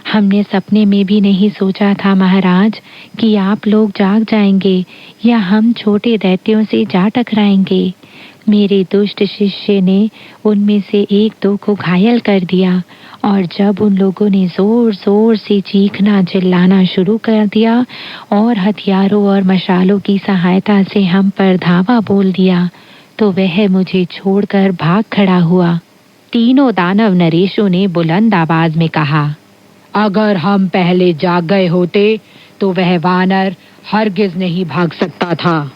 हमने सपने में भी नहीं सोचा था महाराज कि आप लोग जाग जाएंगे या हम छोटे दैत्यों से जा टकराएंगे। मेरे दुष्ट शिष्य ने उनमें से एक दो को घायल कर दिया और जब उन लोगों ने जोर जोर से चीखना चिल्लाना शुरू कर दिया और हथियारों और मशालों की सहायता से हम पर धावा बोल दिया तो वह मुझे छोड़कर भाग खड़ा हुआ। तीनों दानव नरेशों ने बुलंद आवाज में कहा, अगर हम पहले जाग गए होते तो वह वानर हरगिज नहीं भाग सकता था।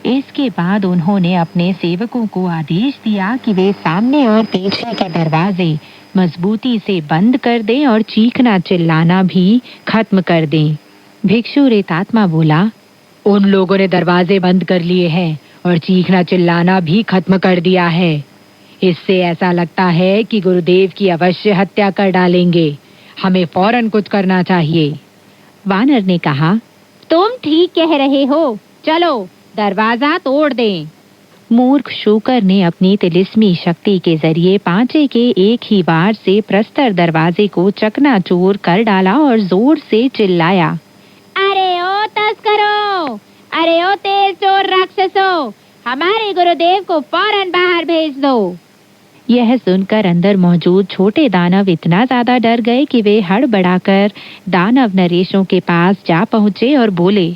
इसके बाद उन्होंने अपने सेवकों को आदेश दिया कि वे सामने और पीछे के दरवाजे मजबूती से बंद कर दें और चीखना चिल्लाना भी खत्म कर दें। भिक्षु रेतात्मा बोला, उन लोगों ने दरवाजे बंद कर लिए हैं और चीखना चिल्लाना भी खत्म कर दिया है। इससे ऐसा लगता है कि गुरुदेव की अवश्य हत्या कर डालेंगे। हमें फौरन कुछ करना चाहिए। वानर ने कहा, तुम ठीक कह रहे हो, चलो दरवाजा तोड़ दें। मूर्ख शूकर ने अपनी तिलिस्मी शक्ति के जरिए पांचे के एक ही वार से प्रस्तर दरवाजे को चकनाचूर कर डाला और जोर से चिल्लाया, अरे ओ तस्करों, अरे ओ तेज चोर राक्षसों, हमारे गुरुदेव को फौरन बाहर भेज दो। यह सुनकर अंदर मौजूद छोटे दानव इतना ज्यादा डर गए कि वे हड़बड़ाकर दानव नरेशों के पास जा पहुंचे और बोले,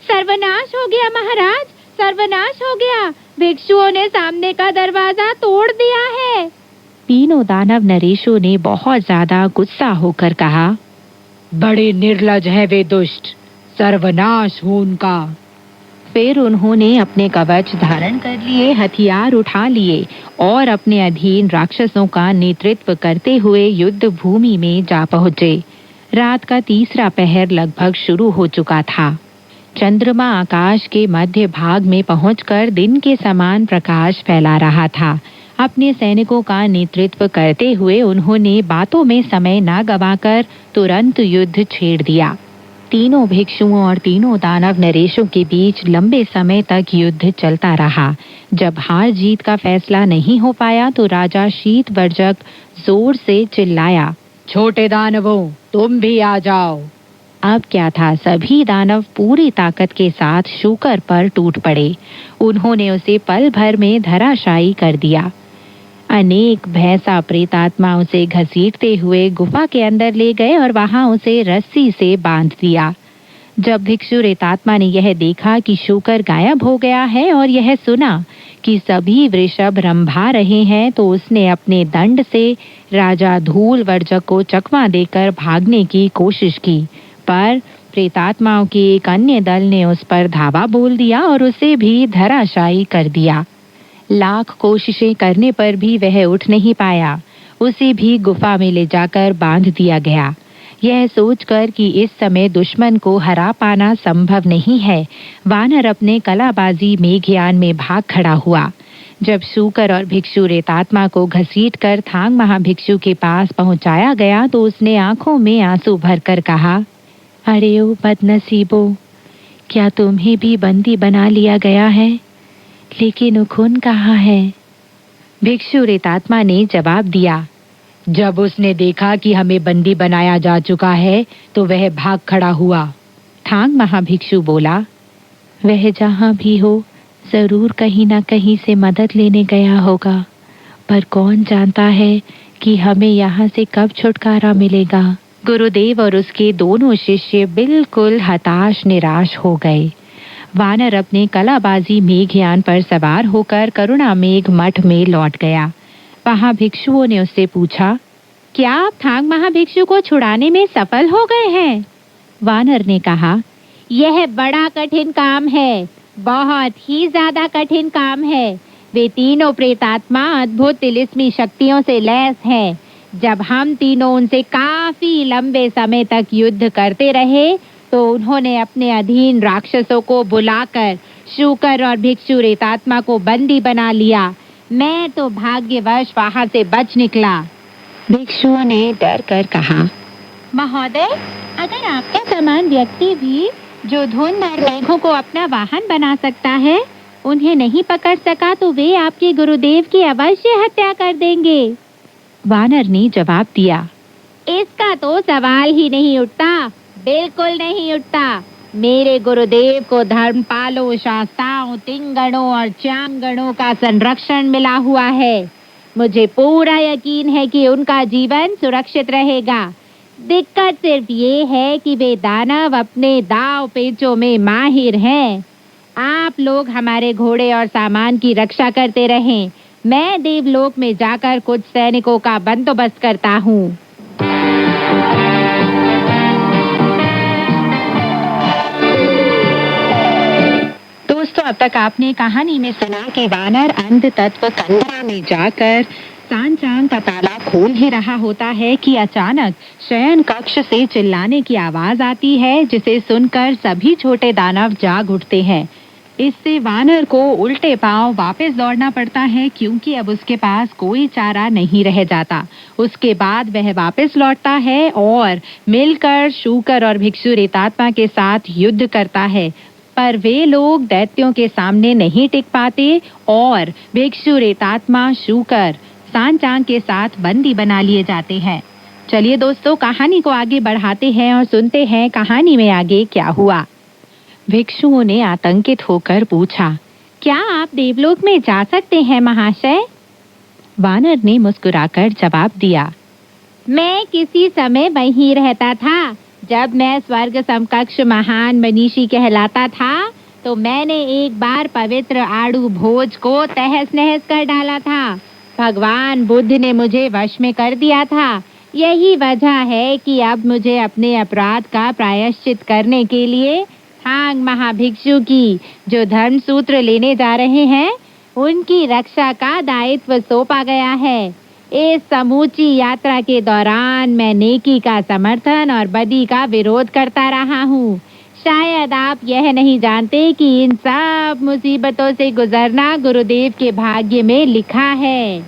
सर्वनाश हो गया महाराज, सर्वनाश हो गया, भिक्षुओं ने सामने का दरवाजा तोड़ दिया है। तीनों दानव नरेशों ने बहुत ज्यादा गुस्सा होकर कहा, बड़े निर्लज हैं वे दुष्ट, सर्वनाश हो उनका। फिर उन्होंने अपने कवच धारण कर लिए, हथियार उठा लिए और अपने अधीन राक्षसों का नेतृत्व करते हुए युद्ध भूमि में जा पहुंचे। रात का तीसरा पहर लगभग शुरू हो चुका था। चंद्रमा आकाश के मध्य भाग में पहुंचकर दिन के समान प्रकाश फैला रहा था। अपने सैनिकों का नेतृत्व करते हुए उन्होंने बातों में समय न गंवाकर तुरंत युद्ध छेड़ दिया। तीनों भिक्षुओं और तीनों दानव नरेशों के बीच लंबे समय तक युद्ध चलता रहा। जब हार जीत का फैसला नहीं हो पाया तो राजा शीतवर्जक जोर से चिल्लाया, छोटे दानवों, तुम भी आ जाओ। अब क्या था, सभी दानव पूरी ताकत के साथ शूकर पर टूट पड़े। उन्होंने उसे पल भर में धराशायी कर दिया। अनेक भैंसा प्रेतात्मा उसे घसीटते हुए गुफा के अंदर ले गए और वहां उसे रस्सी से बांध दिया। जब भिक्षु रेतात्मा ने यह देखा कि शूकर गायब हो गया है और यह सुना कि सभी वृषभ रंभा रहे हैं तो उसने अपने दंड से राजा धूलवर्जक को चकमा देकर भागने की कोशिश की, पर प्रेतात्माओं के एक अन्य दल ने उस पर धावा बोल दिया और उसे भी धराशायी कर दिया। लाख कोशिशें करने पर भी वह उठ नहीं पाया। उसे भी गुफा में ले जाकर बांध दिया गया। यह सोचकर कि इस समय दुश्मन को हरा पाना संभव नहीं है, वानर अपने कलाबाजी मेघयान में भाग खड़ा हुआ। जब शूकर और भिक्षु रेतात्मा को घसीटकर थांग महाभिक्षु के पास पहुंचाया गया तो उसने आंखों में आंसू भरकर कहा, अरे ओ बदनसीबो, क्या तुम्हें भी बंदी बना लिया गया है? लेकिन उखुन कहाँ है? भिक्षु रेतात्मा ने जवाब दिया, जब उसने देखा कि हमें बंदी बनाया जा चुका है तो वह भाग खड़ा हुआ। थांग महाभिक्षु बोला, वह जहाँ भी हो जरूर कहीं न कहीं से मदद लेने गया होगा, पर कौन जानता है कि हमें यहाँ से कब छुटकारा मिलेगा। गुरुदेव और उसके दोनों शिष्य बिल्कुल हताश निराश हो गए। वानर अपने कलाबाजी मेघयान पर सवार होकर करुणा मेघ मठ में लौट गया। वहां भिक्षुओं ने उससे पूछा, क्या आप थांग महाभिक्षु को छुड़ाने में सफल हो गए हैं? वानर ने कहा, यह बड़ा कठिन काम है, बहुत ही ज्यादा कठिन काम है। वे तीनों प्रेतात्मा अद्भुत तिलिस्मी शक्तियों से लैस हैं। जब हम तीनों उनसे काफी लंबे समय तक युद्ध करते रहे तो उन्होंने अपने अधीन राक्षसों को बुलाकर शूकर और भिक्षु रेतात्मा को बंदी बना लिया। मैं तो भाग्यवश वहां से बच निकला। भिक्षुओं ने डर कर कहा, महोदय, अगर आपके समान व्यक्ति भी जो धुंध और मेघों को अपना वाहन बना सकता है उन्हें नहीं पकड़ सका तो वे आपके गुरुदेव की अवश्य हत्या कर देंगे। वानर ने जवाब दिया, इसका तो सवाल ही नहीं उठता, बिल्कुल नहीं उठता। मेरे गुरुदेव को धर्मपालों, शास्ताओं, तिंगणों और चांगणों का संरक्षण मिला हुआ है। मुझे पूरा यकीन है कि उनका जीवन सुरक्षित रहेगा। दिक्कत सिर्फ ये है कि वे दानव अपने दाव पेचों में माहिर हैं। आप लोग हमारे घोड़े और सामान की रक्षा करते रहें। मैं देवलोक में जाकर कुछ सैनिकों का बंदोबस्त करता हूँ। दोस्तों, अब तक आपने कहानी में सुना कि वानर अंध तत्व कंदरा में जाकर सांचांग का ताला खोल ही रहा होता है कि अचानक शयन कक्ष से चिल्लाने की आवाज आती है, जिसे सुनकर सभी छोटे दानव जाग उठते हैं। इससे वानर को उल्टे पांव वापस दौड़ना पड़ता है, क्योंकि अब उसके पास कोई चारा नहीं रह जाता। उसके बाद वह वापस लौटता है और मिलकर शूकर और भिक्षु रेतात्मा के साथ युद्ध करता है। पर वे लोग दैत्यों के सामने नहीं टिक पाते और भिक्षु रेतात्मा शूकर सांचांग के साथ बंदी बना लिए जाते हैं। चलिए दोस्तों, कहानी को आगे बढ़ाते हैं और सुनते हैं कहानी में आगे क्या हुआ। भिक्षुओं ने आतंकित होकर पूछा, क्या आप देवलोक में जा सकते हैं महाशय? वानर ने मुस्कुराकर जवाब दिया, मैं किसी समय वहीं रहता था। जब मैं स्वर्ग समकक्ष महान मनीषी कहलाता था, तो मैंने एक बार पवित्र आड़ू भोज को तहस नहस कर डाला था। भगवान बुद्ध ने मुझे वश में कर दिया था। यही वजह है कि अब मुझे अपने अपराध का प्रायश्चित करने के लिए थांग महाभिक्षु की, जो धर्म सूत्र लेने जा रहे हैं, उनकी रक्षा का दायित्व सौंपा गया है। इस समूची यात्रा के दौरान मैं नेकी का समर्थन और बदी का विरोध करता रहा हूँ। शायद आप यह नहीं जानते कि इन सब मुसीबतों से गुजरना गुरुदेव के भाग्य में लिखा है।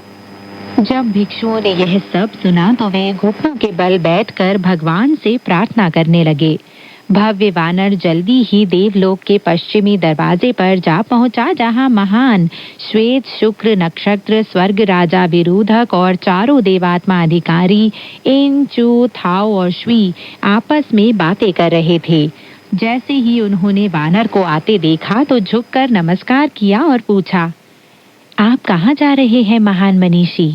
जब भिक्षुओं ने यह सब सुना तो वे घुटनों के बल बैठकर भगवान से प्रार्थना करने लगे। भव्य वानर जल्दी ही देवलोक के पश्चिमी दरवाजे पर जा पहुंचा, जहां महान श्वेत शुक्र नक्षत्र स्वर्ग राजा विरोधक और चारों देवात्मा अधिकारी इन, चू, थाओ और श्वी आपस में बातें कर रहे थे। जैसे ही उन्होंने वानर को आते देखा तो झुककर नमस्कार किया और पूछा, आप कहाँ जा रहे हैं महान मनीषी?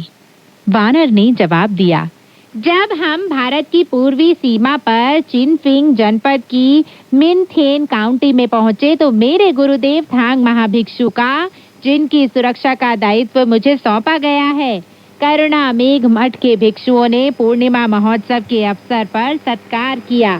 वानर ने जवाब दिया, जब हम भारत की पूर्वी सीमा पर चिनफिंग जनपद की मिनथेन काउंटी में पहुंचे तो मेरे गुरुदेव थांग महाभिक्षु का, जिनकी सुरक्षा का दायित्व मुझे सौंपा गया है, करुणा मेघ मठ के भिक्षुओं ने पूर्णिमा महोत्सव के अवसर पर सत्कार किया।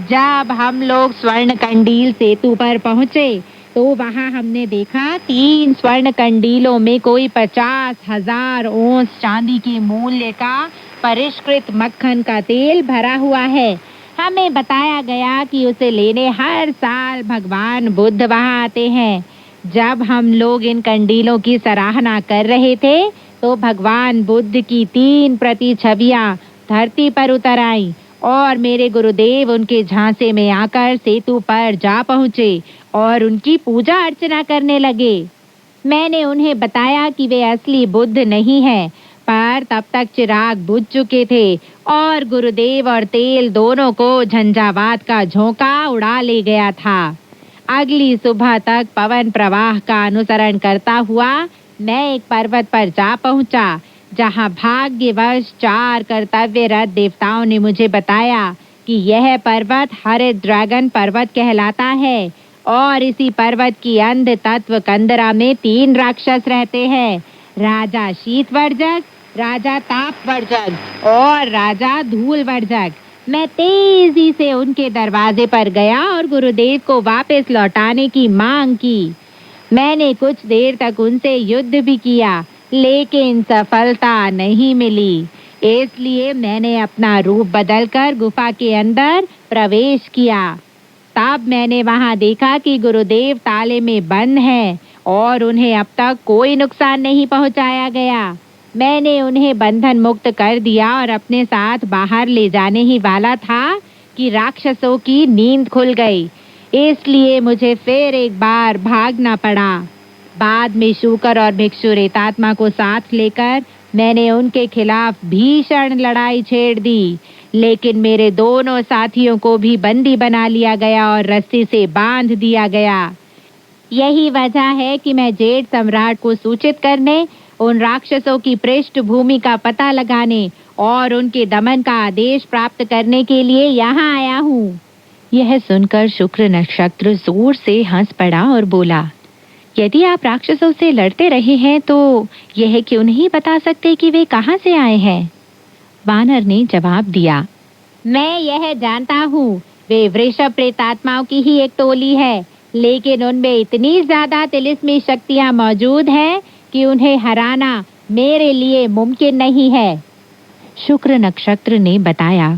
जब हम लोग स्वर्ण कंडील सेतु पर पहुंचे तो वहां हमने देखा 3 स्वर्ण कंडीलों में कोई 50,000 ओंस चांदी के मूल्य का परिष्कृत मक्खन का तेल भरा हुआ है। हमें बताया गया कि उसे लेने हर साल भगवान बुद्ध वहां आते हैं। जब हम लोग इन कंडीलों की सराहना कर रहे थे तो भगवान बुद्ध की 3 प्रतिछवियां धरती पर उतर आईं और मेरे गुरुदेव उनके झांसे में आकर सेतु पर जा पहुंचे और उनकी पूजा अर्चना करने लगे। मैंने उन्हें बताया कि वे असली बुद्ध नहीं हैं, पर तब तक चिराग बुझ चुके थे और गुरुदेव और तेल दोनों को झंझावात का झोंका उड़ा ले गया था। अगली सुबह तक पवन प्रवाह का अनुसरण करता हुआ मैं एक पर्वत पर जा पहुंचा, जहां भाग्यवश 4 कर्तव्यरत देवताओं ने मुझे बताया कि यह पर्वत हरित ड्रैगन पर्वत कहलाता है और इसी पर्वत की अंध तत्व कंदरा में 3 राक्षस रहते हैं, राजा शीतवर्जक, राजा तापवर्जक और राजा धूलवर्जक। मैं तेजी से उनके दरवाजे पर गया और गुरुदेव को वापस लौटाने की मांग की। मैंने कुछ देर तक उनसे युद्ध भी किया, लेकिन सफलता नहीं मिली। इसलिए मैंने अपना रूप बदलकर गुफा के अंदर प्रवेश किया। तब मैंने वहां देखा कि गुरुदेव ताले में बंद हैं और उन्हें अब तक कोई नुकसान नहीं पहुंचाया गया। मैंने उन्हें बंधन मुक्त कर दिया और अपने साथ बाहर ले जाने ही वाला था कि राक्षसों की नींद खुल गई। इसलिए मुझे फिर एक बार भागना पड़ा। बाद में शूकर और भिक्षु रेतात्मा को साथ लेकर मैंने उनके खिलाफ भीषण लड़ाई छेड़ दी। लेकिन मेरे दोनों साथियों को भी बंदी बना लिया गया और रस्सी से बांध दिया गया। यही वजह है कि मैं जेठ सम्राट को सूचित करने, उन राक्षसों की पृष्ठभूमि का पता लगाने और उनके दमन का आदेश प्राप्त करने के लिए यहाँ आया हूँ। यह सुनकर शुक्र नक्षत्र जोर से हंस पड़ा और बोला, यदि आप राक्षसों से लड़ते रहे हैं तो यह क्यों नहीं बता सकते कि वे कहाँ से आए हैं? वानर ने जवाब दिया, मैं यह जानता हूँ, वे वृषभ प्रेतात्माओं की ही एक टोली है, लेकिन उनमें इतनी ज्यादा तिलिस्मी शक्तियाँ मौजूद हैं कि उन्हें हराना मेरे लिए मुमकिन नहीं है। शुक्र नक्षत्र ने बताया,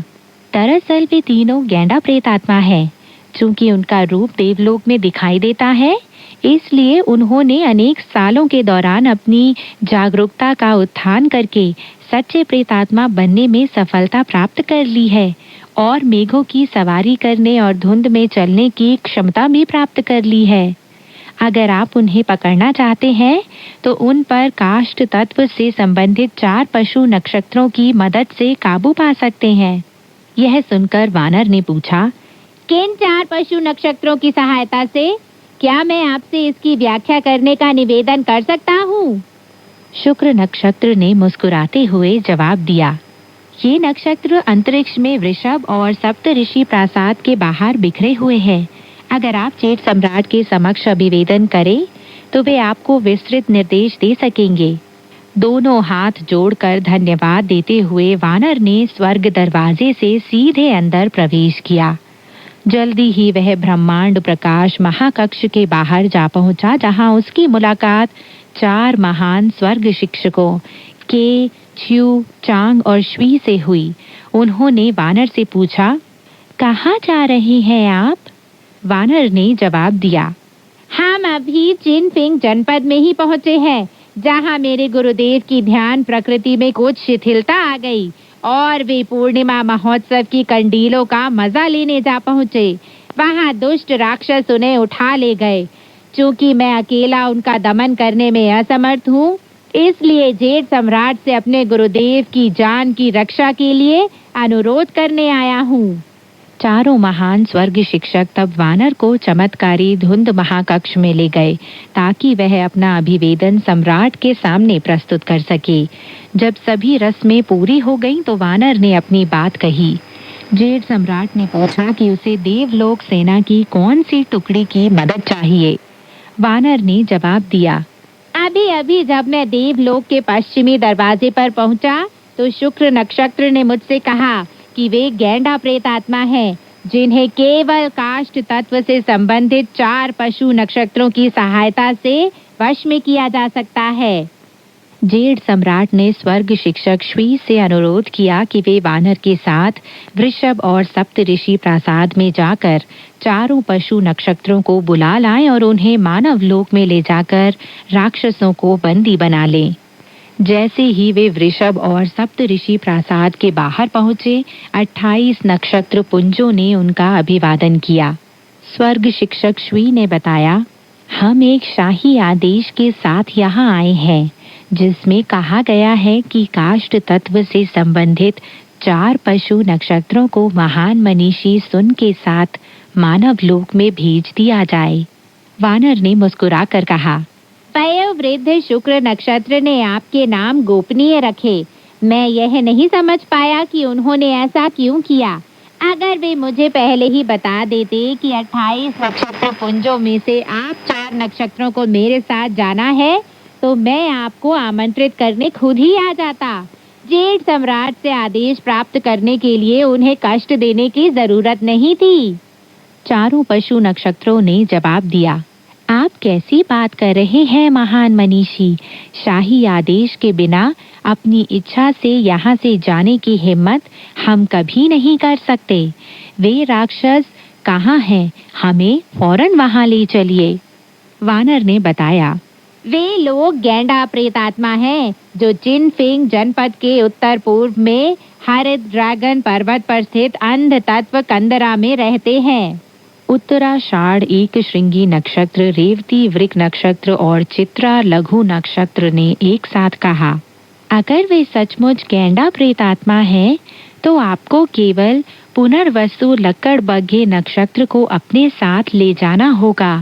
दरअसल वे तीनों गैंडा प्रेत आत्मा है। चूंकि उनका रूप देवलोक में दिखाई देता है, इसलिए उन्होंने अनेक सालों के दौरान अपनी जागरूकता का उत्थान करके सच्चे प्रेतात्मा बनने में सफलता प्राप्त कर ली है और मेघों की सवारी करने और धुंध में चलने की क्षमता भी प्राप्त कर ली है। अगर आप उन्हें पकड़ना चाहते हैं तो उन पर काष्ठ तत्व से संबंधित 4 पशु नक्षत्रों की मदद से काबू पा सकते हैं। यह सुनकर वानर ने पूछा, किन 4 पशु नक्षत्रों की सहायता से? क्या मैं आपसे इसकी व्याख्या करने का निवेदन कर सकता हूँ? शुक्र नक्षत्र ने मुस्कुराते हुए जवाब दिया, ये नक्षत्र अंतरिक्ष में वृषभ और सप्तऋषि प्रासाद के बाहर बिखरे हुए हैं। अगर आप जेठ सम्राट के समक्ष अभिवेदन करें तो वे आपको विस्तृत निर्देश दे सकेंगे। दोनों हाथ जोड़कर धन्यवाद देते हुए वानर ने स्वर्ग दरवाजे से सीधे अंदर प्रवेश किया। जल्दी ही वह ब्रह्मांड प्रकाश महाकक्ष के बाहर जा पहुंचा, जहां उसकी मुलाकात 4 महान स्वर्ग शिक्षकों के, च्यू, चांग और श्वी से हुई। उन्होंने वानर से पूछा, कहाँ जा रहे हैं आप? वानर ने जवाब दिया, हम अभी चिनफिंग जनपद में ही पहुँचे हैं, जहाँ मेरे गुरुदेव की ध्यान प्रकृति में कुछ शिथिलता आ गई और वे पूर्णिमा महोत्सव की कंडीलों का मजा लेने जा पहुँचे। वहाँ दुष्ट राक्षस उन्हें उठा ले गए। चूंकि मैं अकेला उनका दमन करने में असमर्थ हूँ, इसलिए जेठ सम्राट से अपने गुरुदेव की जान की रक्षा के लिए अनुरोध करने आया हूँ। चारों महान स्वर्ग शिक्षक तब वानर को चमत्कारी धुंध महाकक्ष में ले गए ताकि वह अपना अभिवेदन सम्राट के सामने प्रस्तुत कर सके। जब सभी रस्में पूरी हो गईं तो वानर ने अपनी बात कही। जेठ सम्राट ने पूछा कि उसे देवलोक सेना की कौन सी टुकड़ी की मदद चाहिए। वानर ने जवाब दिया, अभी अभी जब मैं देवलोक के पश्चिमी दरवाजे पर पहुंचा तो शुक्र नक्षत्र ने मुझसे कहा कि वे गैंडा प्रेत आत्मा हैं, जिन्हें केवल काष्ठ तत्व से संबंधित 4 पशु नक्षत्रों की सहायता से वश में किया जा सकता है। जेठ सम्राट ने स्वर्ग शिक्षक श्वी से अनुरोध किया कि वे वानर के साथ वृषभ और सप्तऋषि प्रासाद में जाकर 4 पशु नक्षत्रों को बुला लाएं और उन्हें मानव लोक में ले जाकर राक्षसों को बंदी बना लें। जैसे ही वे वृषभ और सप्तऋषि प्रासाद के बाहर पहुंचे, 28 नक्षत्र पुंजों ने उनका अभिवादन किया। स्वर्ग शिक्षक श्वी ने बताया, हम एक शाही आदेश के साथ यहाँ आए हैं, जिसमें कहा गया है कि काष्ठ तत्व से संबंधित 4 पशु नक्षत्रों को महान मनीषी सुन के साथ मानव लोक में भेज दिया जाए। वानर ने मुस्कुरा कर कहा, वयोवृद्ध शुक्र नक्षत्र ने आपके नाम गोपनीय रखे। मैं यह नहीं समझ पाया कि उन्होंने ऐसा क्यों किया। अगर वे मुझे पहले ही बता देते कि 28 नक्षत्र पुंजों में से आप 4 नक्षत्रों को मेरे साथ जाना है, तो मैं आपको आमंत्रित करने खुद ही आ जाता। जेठ सम्राट से आदेश प्राप्त करने के लिए उन्हें कष्ट देने की जरूरत नहीं थी। 4 पशु नक्षत्रों ने जवाब दिया, आप कैसी बात कर रहे हैं महान मनीषी? शाही आदेश के बिना अपनी इच्छा से यहाँ से जाने की हिम्मत हम कभी नहीं कर सकते। वे राक्षस कहाँ हैं? हमें फौरन वहाँ ले चलिए। वानर ने बताया, वे लोग गैंडा प्रेतात्मा हैं, जो चिनफिंग जनपद के उत्तर पूर्व में हरित ड्रैगन पर्वत पर स्थित अंध तत्व कंदरा में रहते हैं। उत्तराषाढ़ एक श्रृंगी नक्षत्र, रेवती वृक नक्षत्र और चित्रा लघु नक्षत्र ने एक साथ कहा, अगर वे सचमुच गैंडा प्रेतात्मा हैं तो आपको केवल पुनर्वसु लक्कड़बग्घे नक्षत्र को अपने साथ ले जाना होगा।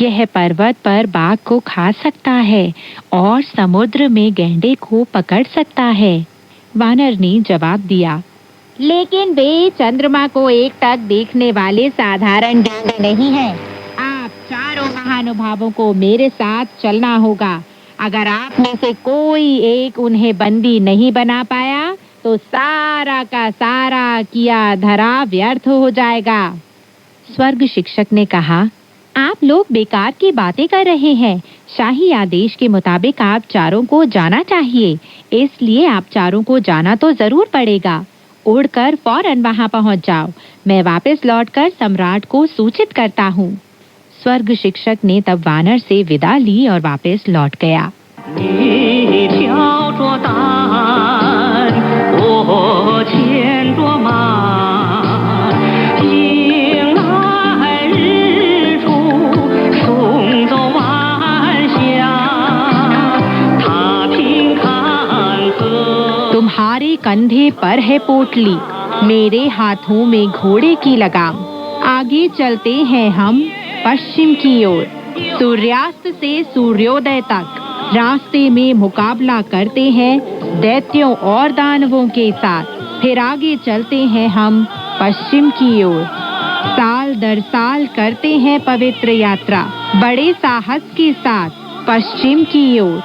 यह पर्वत पर बाघ को खा सकता है और समुद्र में गैंडे को पकड़ सकता है। वानर ने जवाब दिया, लेकिन वे चंद्रमा को एकटक देखने वाले साधारण गैंडे नहीं हैं। आप चारों महानुभावों को मेरे साथ चलना होगा। अगर आप में से कोई एक उन्हें बंदी नहीं बना पाया तो सारा का सारा किया धरा व्यर्थ हो जाएगा। स्वर्ग शिक्षक ने कहा, आप लोग बेकार की बातें कर रहे हैं। शाही आदेश के मुताबिक आप चारों को जाना चाहिए, इसलिए आप चारों को जाना तो जरूर पड़ेगा। उड़कर फौरन वहां पहुंच जाओ। मैं वापस लौटकर सम्राट को सूचित करता हूँ। स्वर्ग शिक्षक ने तब वानर से विदा ली और वापस लौट गया। तुम्हारे कंधे पर है पोटली, मेरे हाथों में घोड़े की लगाम। आगे चलते हैं हम पश्चिम की ओर, सूर्यास्त से सूर्योदय तक। रास्ते में मुकाबला करते हैं दैत्यों और दानवों के साथ। फिर आगे चलते हैं हम पश्चिम की ओर। साल दर साल करते हैं पवित्र यात्रा, बड़े साहस के साथ पश्चिम की ओर।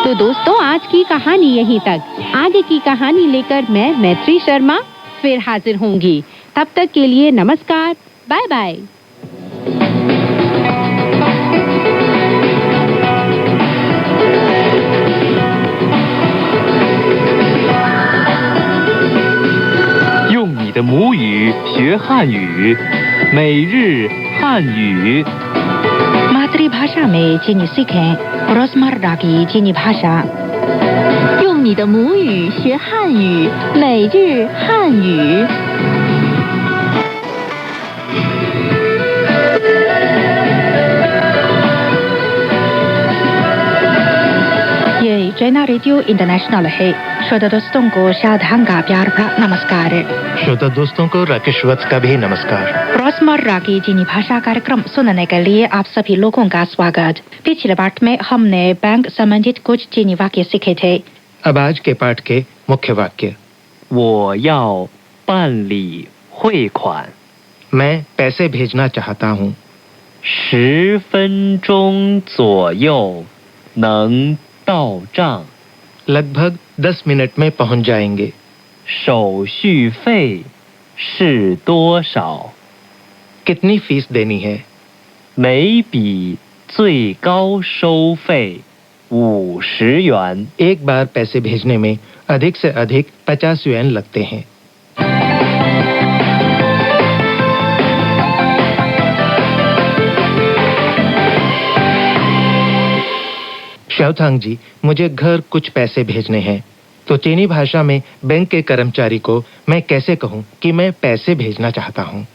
तो दोस्तों, आज की कहानी यहीं तक। आगे की कहानी लेकर मैं मैत्री शर्मा फिर हाजिर होंगी। तब तक के लिए नमस्कार, बाय बाय।用你的母语学汉语，每日汉语。 मातृभाषा में चीनी सीखें, रोजमर्रा की चीनी भाषा। 用你的母语学汉语，每日汉语。 ये चाइना रेडियो इंटरनेशनल है। श्रोता दोस्तों को शादान का प्यार भरा नमस्कार। श्रोता दोस्तों को राकेश वत्स का भी नमस्कार। रोजमर्रा की चीनी भाषा कार्यक्रम सुनने के लिए आप सभी लोगों का स्वागत। पिछले पाठ में हमने बैंक संबंधित कुछ चीनी वाक्य सीखे थे। अब आज के पाठ के मुख्य वाक्य। 我要办理汇款。 मैं पैसे भेजना चाहता हूँ। 10分钟左右能到账。 लगभग 10 मिनट में पहुँच जाएंगे। 手续费是多少？ कितनी फीस देनी है? 每笔最高收费50元。 एक बार पैसे भेजने में अधिक से अधिक 50 युएन लगते हैं। शाओथांग जी, मुझे घर कुछ पैसे भेजने हैं। तो चीनी भाषा में बैंक के कर्मचारी को मैं कैसे कहूँ कि मैं पैसे भेजना चाहता हूँ?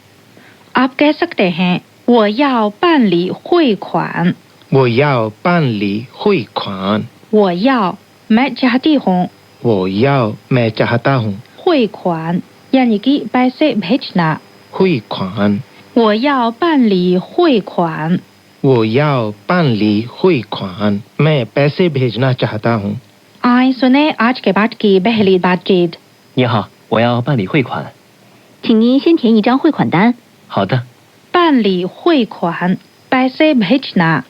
आप कह सकते हैं 我要办理汇款。 वो याओ पान ली हुई खान। 我要 मैं चाहती हूँ, वो याओ मैं चाहता हूँ। 汇款 यानी कि पैसे भेजना। हुई खान। 我要办理汇款。 वो याओ पान ली हुई खान। मैं पैसे भेजना चाहता हूँ। आइए सुने आज के पाठ की पहली बातचीत। 你好，我要办理汇款。 请您先填一张汇款单。 好的。 办理汇款 पैसे भेजना।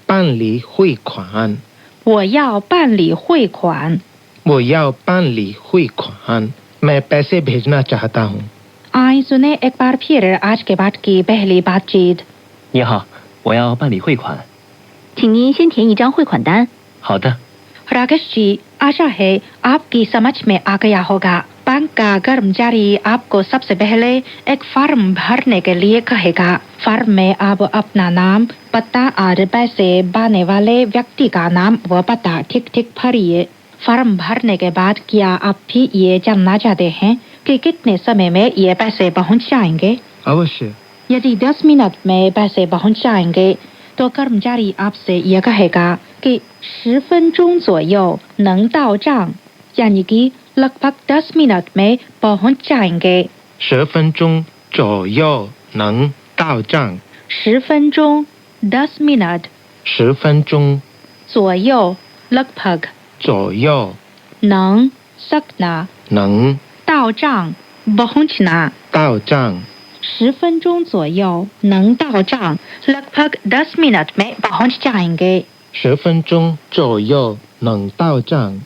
पान ली हुई खान। 我要办理汇款。 वो याओ पान ली हुई खान। मैं पैसे भेजना चाहता हूँ। आइए सुने एक बार फिर आज के पाठ की पहली बातचीत। 你好，我要办理汇款。 请您先填一张汇款单。 好的。 राकेश जी, आशा है आपकी समझ में आ गया होगा। बैंक का कर्मचारी आपको सबसे पहले एक फॉर्म भरने के लिए कहेगा। फॉर्म में आप अपना नाम, पता और पैसे पाने वाले व्यक्ति का नाम व पता ठीक भरिए। फॉर्म भरने के बाद क्या आप भी ये जानना चाहते हैं कि कितने समय में ये पैसे पहुंच जाएंगे? अवश्य। यदि 10 मिनट में पैसे पहुंच जाएंगे तो कर्मचारी आपसे यह कहेगा कि 10分钟左右能到账, यानी कि लगभग 10 मिनट में पहुंच जाएंगे। 10分钟左右能到账。10分钟 10 मिनट, 10分钟左右 लगभग, 左右能 सकना, 能到账 पहुंचना। 到账。10分钟左右能到账, लगभग 10 मिनट में पहुंच जाएंगे। 10分钟左右能到账。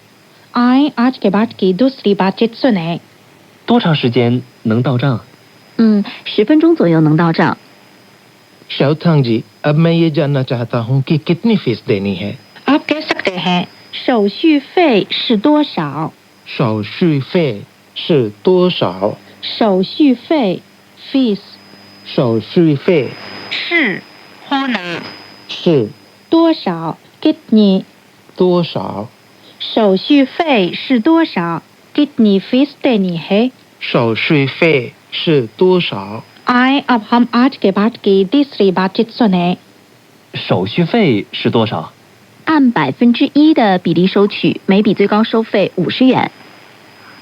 आए आज के पाठ की दूसरी बातचीत सुने।多长时间能到账？10分钟左右能到账。 शाओथांग जी, अब मैं ये जानना चाहता हूँ कि कितनी फीस देनी है। आप कह सकते हैं 手续费是多少？手续费是多少？手续费 fees 手续费是 होना 是多少 कितनी 多少？手续费是多少 कितनी फीस देनी है? 手续费是多少？ आए अब हम आज के पाठ की तीसरी बातचीत सुने। 手续费是多少？按1%的比例收取，每笔最高收费50元。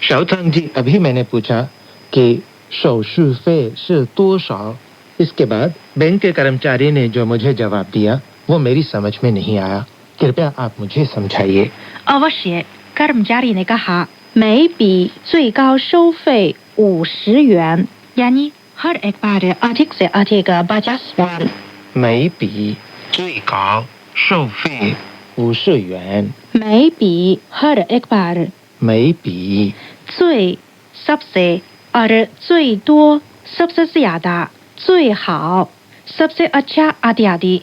शाओथांग जी, अभी मैंने पूछा कि 手续费是多少? इसके बाद बैंक के कर्मचारी ने जो मुझे जवाब दिया वो मेरी समझ में नहीं आया। कृपया आप मुझे समझाइए। अवश्य। कर्मचारी ने कहा 每笔最高收费50元, यानी हर एक बार अधिक से अधिक 50 元。每笔最高收费50元。每笔 हर एक बार, 每笔最 सबसे और 最多 सबसे ज्यादा, 最好 सबसे अच्छा इत्यादि।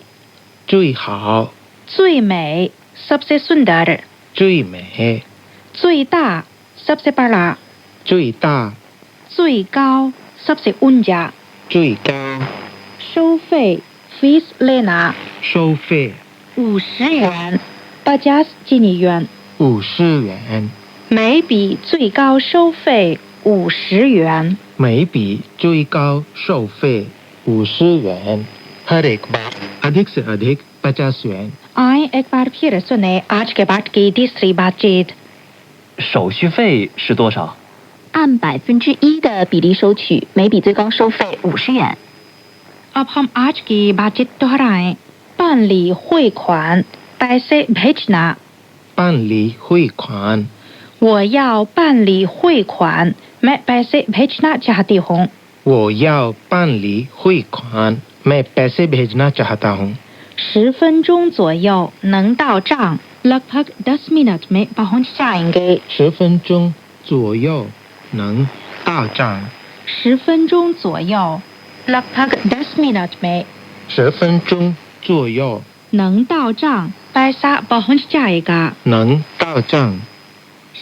最好最美 सबसे सुंदर, 最美最大 सबसे बड़ा, 最大最高 सबसे ऊंचा। 最高收费 फीस लेना 收费50元 50 चीनी yuan, 50元。每笔最高收费50元。每笔最高收费50元। हर एक बार अधिक से अधिक 50 元। आए एक बार फिर सुने आज के पाठ की तीसरी बातचीत। 手续费是多少？按1%的比例收取，每笔最高收费50元。 अब हम आज की बातचीत दोहराएं। 办理汇款 पैसे भेजना। 办理汇款我要办理汇款 मैं पैसे भेजना चाहती हूँ। 我要办理汇款 मैं पैसे भेजना चाहता हूँ। 10分钟左右能到账 लगभग 10 मिनट में पहुँच जाएंगे। 10分钟左右能到账。 10分钟左右 लगभग 10 मिनट में 10分钟左右能到账 पैसा पहुँच जाएगा। 能到账。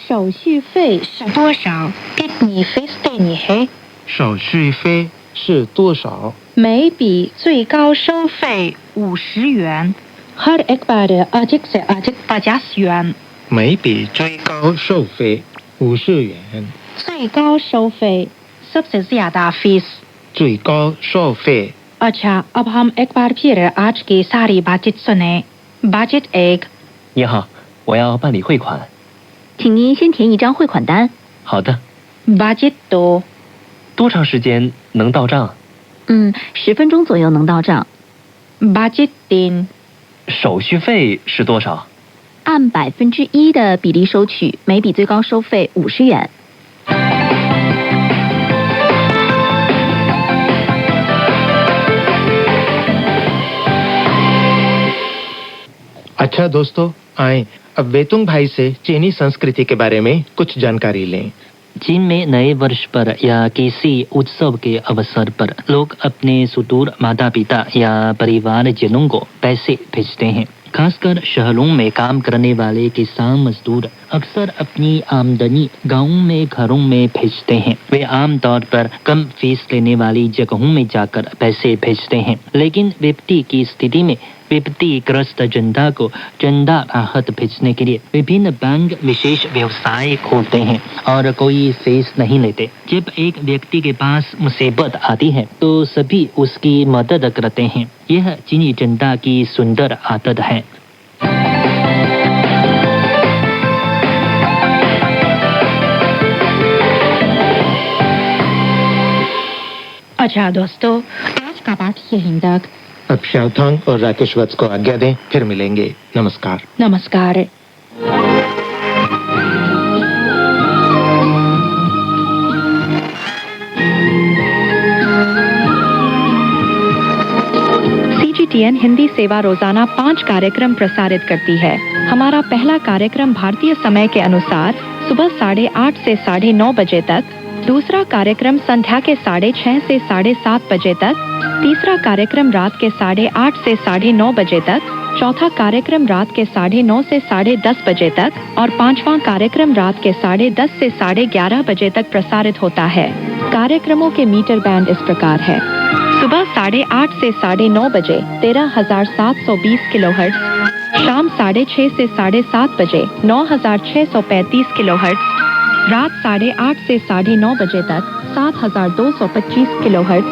手续费是多少 कितनी फीस देनी है? 手续费是多少？ 每笔最高收费50元 हर एक बार अधिक से अधिक 50 yuan। 每笔最高收费50元。最高收费 सबसे ज्यादा फीस। 最高收费 अच्छा, अब हम एक बार फिर आज की सारी बातचीत सुने। बातचीत 1। 你好，我要办理汇款。请您先填一张汇款单。好的。 बातचीत 2। 多长时间能到账？10分钟左右能到账。 बातचीत 3。 手续费是多少？按1%的比例收取，每笔最高收费50元。 अच्छा दोस्तों, आए अब वेतुंग भाई से चीनी संस्कृति के बारे में कुछ जानकारी लें। चीन में नए वर्ष पर या किसी उत्सव के अवसर पर लोग अपने सुदूर माता पिता या परिवारजनों को पैसे भेजते हैं। खासकर शहरों में काम करने वाले किसान मजदूर अक्सर अपनी आमदनी गाँव में घरों में भेजते हैं। वे आमतौर पर कम फीस लेने वाली जगहों में जाकर पैसे भेजते हैं, लेकिन विपत्ति की स्थिति में विपत्तिग्रस्त जनता को चंदा राहत भेजने के लिए विभिन्न बैंक विशेष व्यवसाय खोलते हैं और कोई फीस नहीं लेते। जब एक व्यक्ति के पास मुसीबत आती है तो सभी उसकी मदद करते हैं। यह चीनी जनता की सुंदर आदत है। अच्छा दोस्तों, आज का पाठ यहीं तक। अब शाओथांग और राकेश वत्स को आज्ञा दें, फिर मिलेंगे। नमस्कार। नमस्कार। CGTN हिंदी सेवा रोजाना 5 कार्यक्रम प्रसारित करती है। हमारा पहला कार्यक्रम भारतीय समय के अनुसार सुबह 8:30 से 9:30 बजे तक, दूसरा कार्यक्रम संध्या के 6:30 से 7:30 बजे तक, तीसरा कार्यक्रम रात के 8:30 से 9:30 बजे तक, चौथा कार्यक्रम रात के 9:30 से 10:30 बजे तक और पांचवा कार्यक्रम रात के 10:30 से 11:30 बजे तक प्रसारित होता है। कार्यक्रमों के मीटर बैंड इस प्रकार है: सुबह 8:30 से 9:30 बजे 13,720 किलोहर्ट्ज, शाम 6:30 से 7:30 बजे 9,635 किलोहर्ट्ज, रात 8:30 से 9:30 बजे तक 7,225 किलोहर्ट्ज,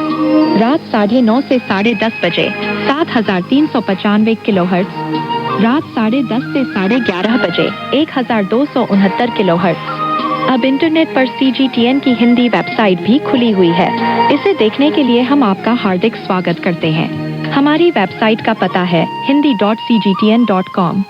रात 9:30 से 10:30 बजे 7,395 किलोहर्ट्ज, रात 10:30 से 11:30 बजे 1,269 किलोहर्ट्ज। अब इंटरनेट पर CGTN की हिंदी वेबसाइट भी खुली हुई है। इसे देखने के लिए हम आपका हार्दिक स्वागत करते हैं। हमारी वेबसाइट का पता है hindi.cgtn.com।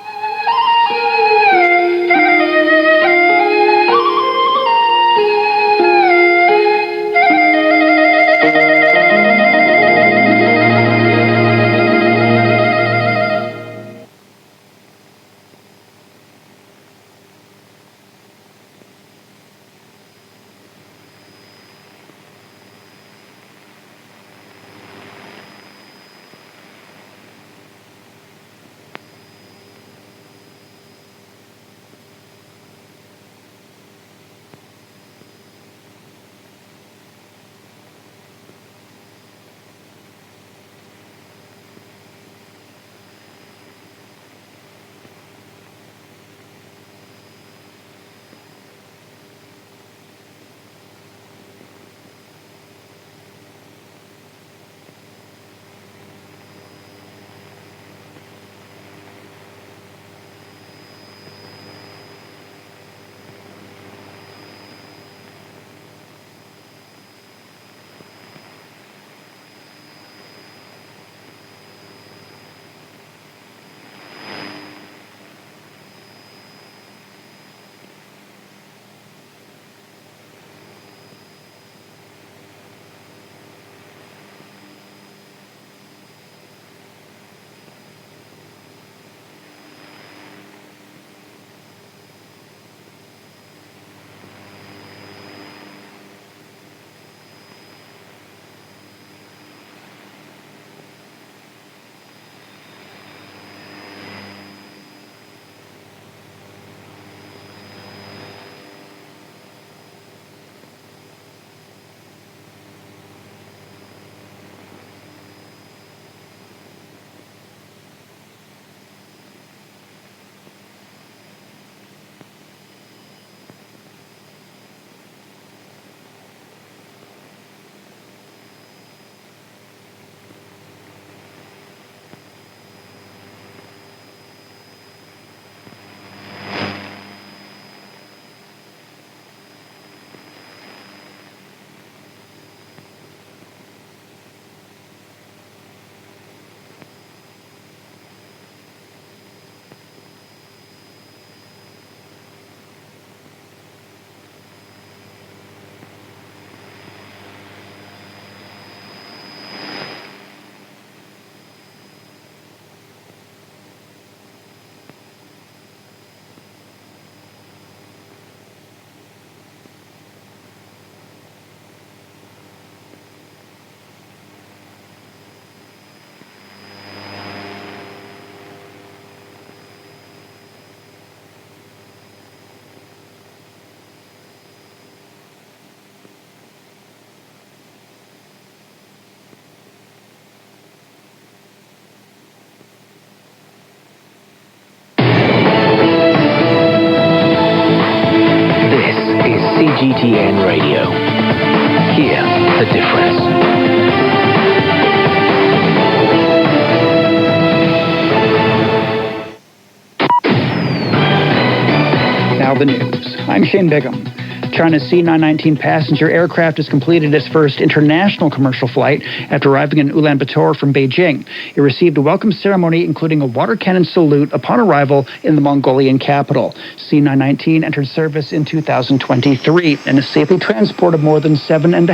CGTN Radio. Hear the difference. Now the news. I'm Shane Bigham. China's C919 passenger aircraft has completed its first international commercial flight after arriving in Ulaanbaatar from Beijing. It received a welcome ceremony, including a water cannon salute upon arrival in the Mongolian capital. C919 entered service in 2023 and has safely transported more than 7.5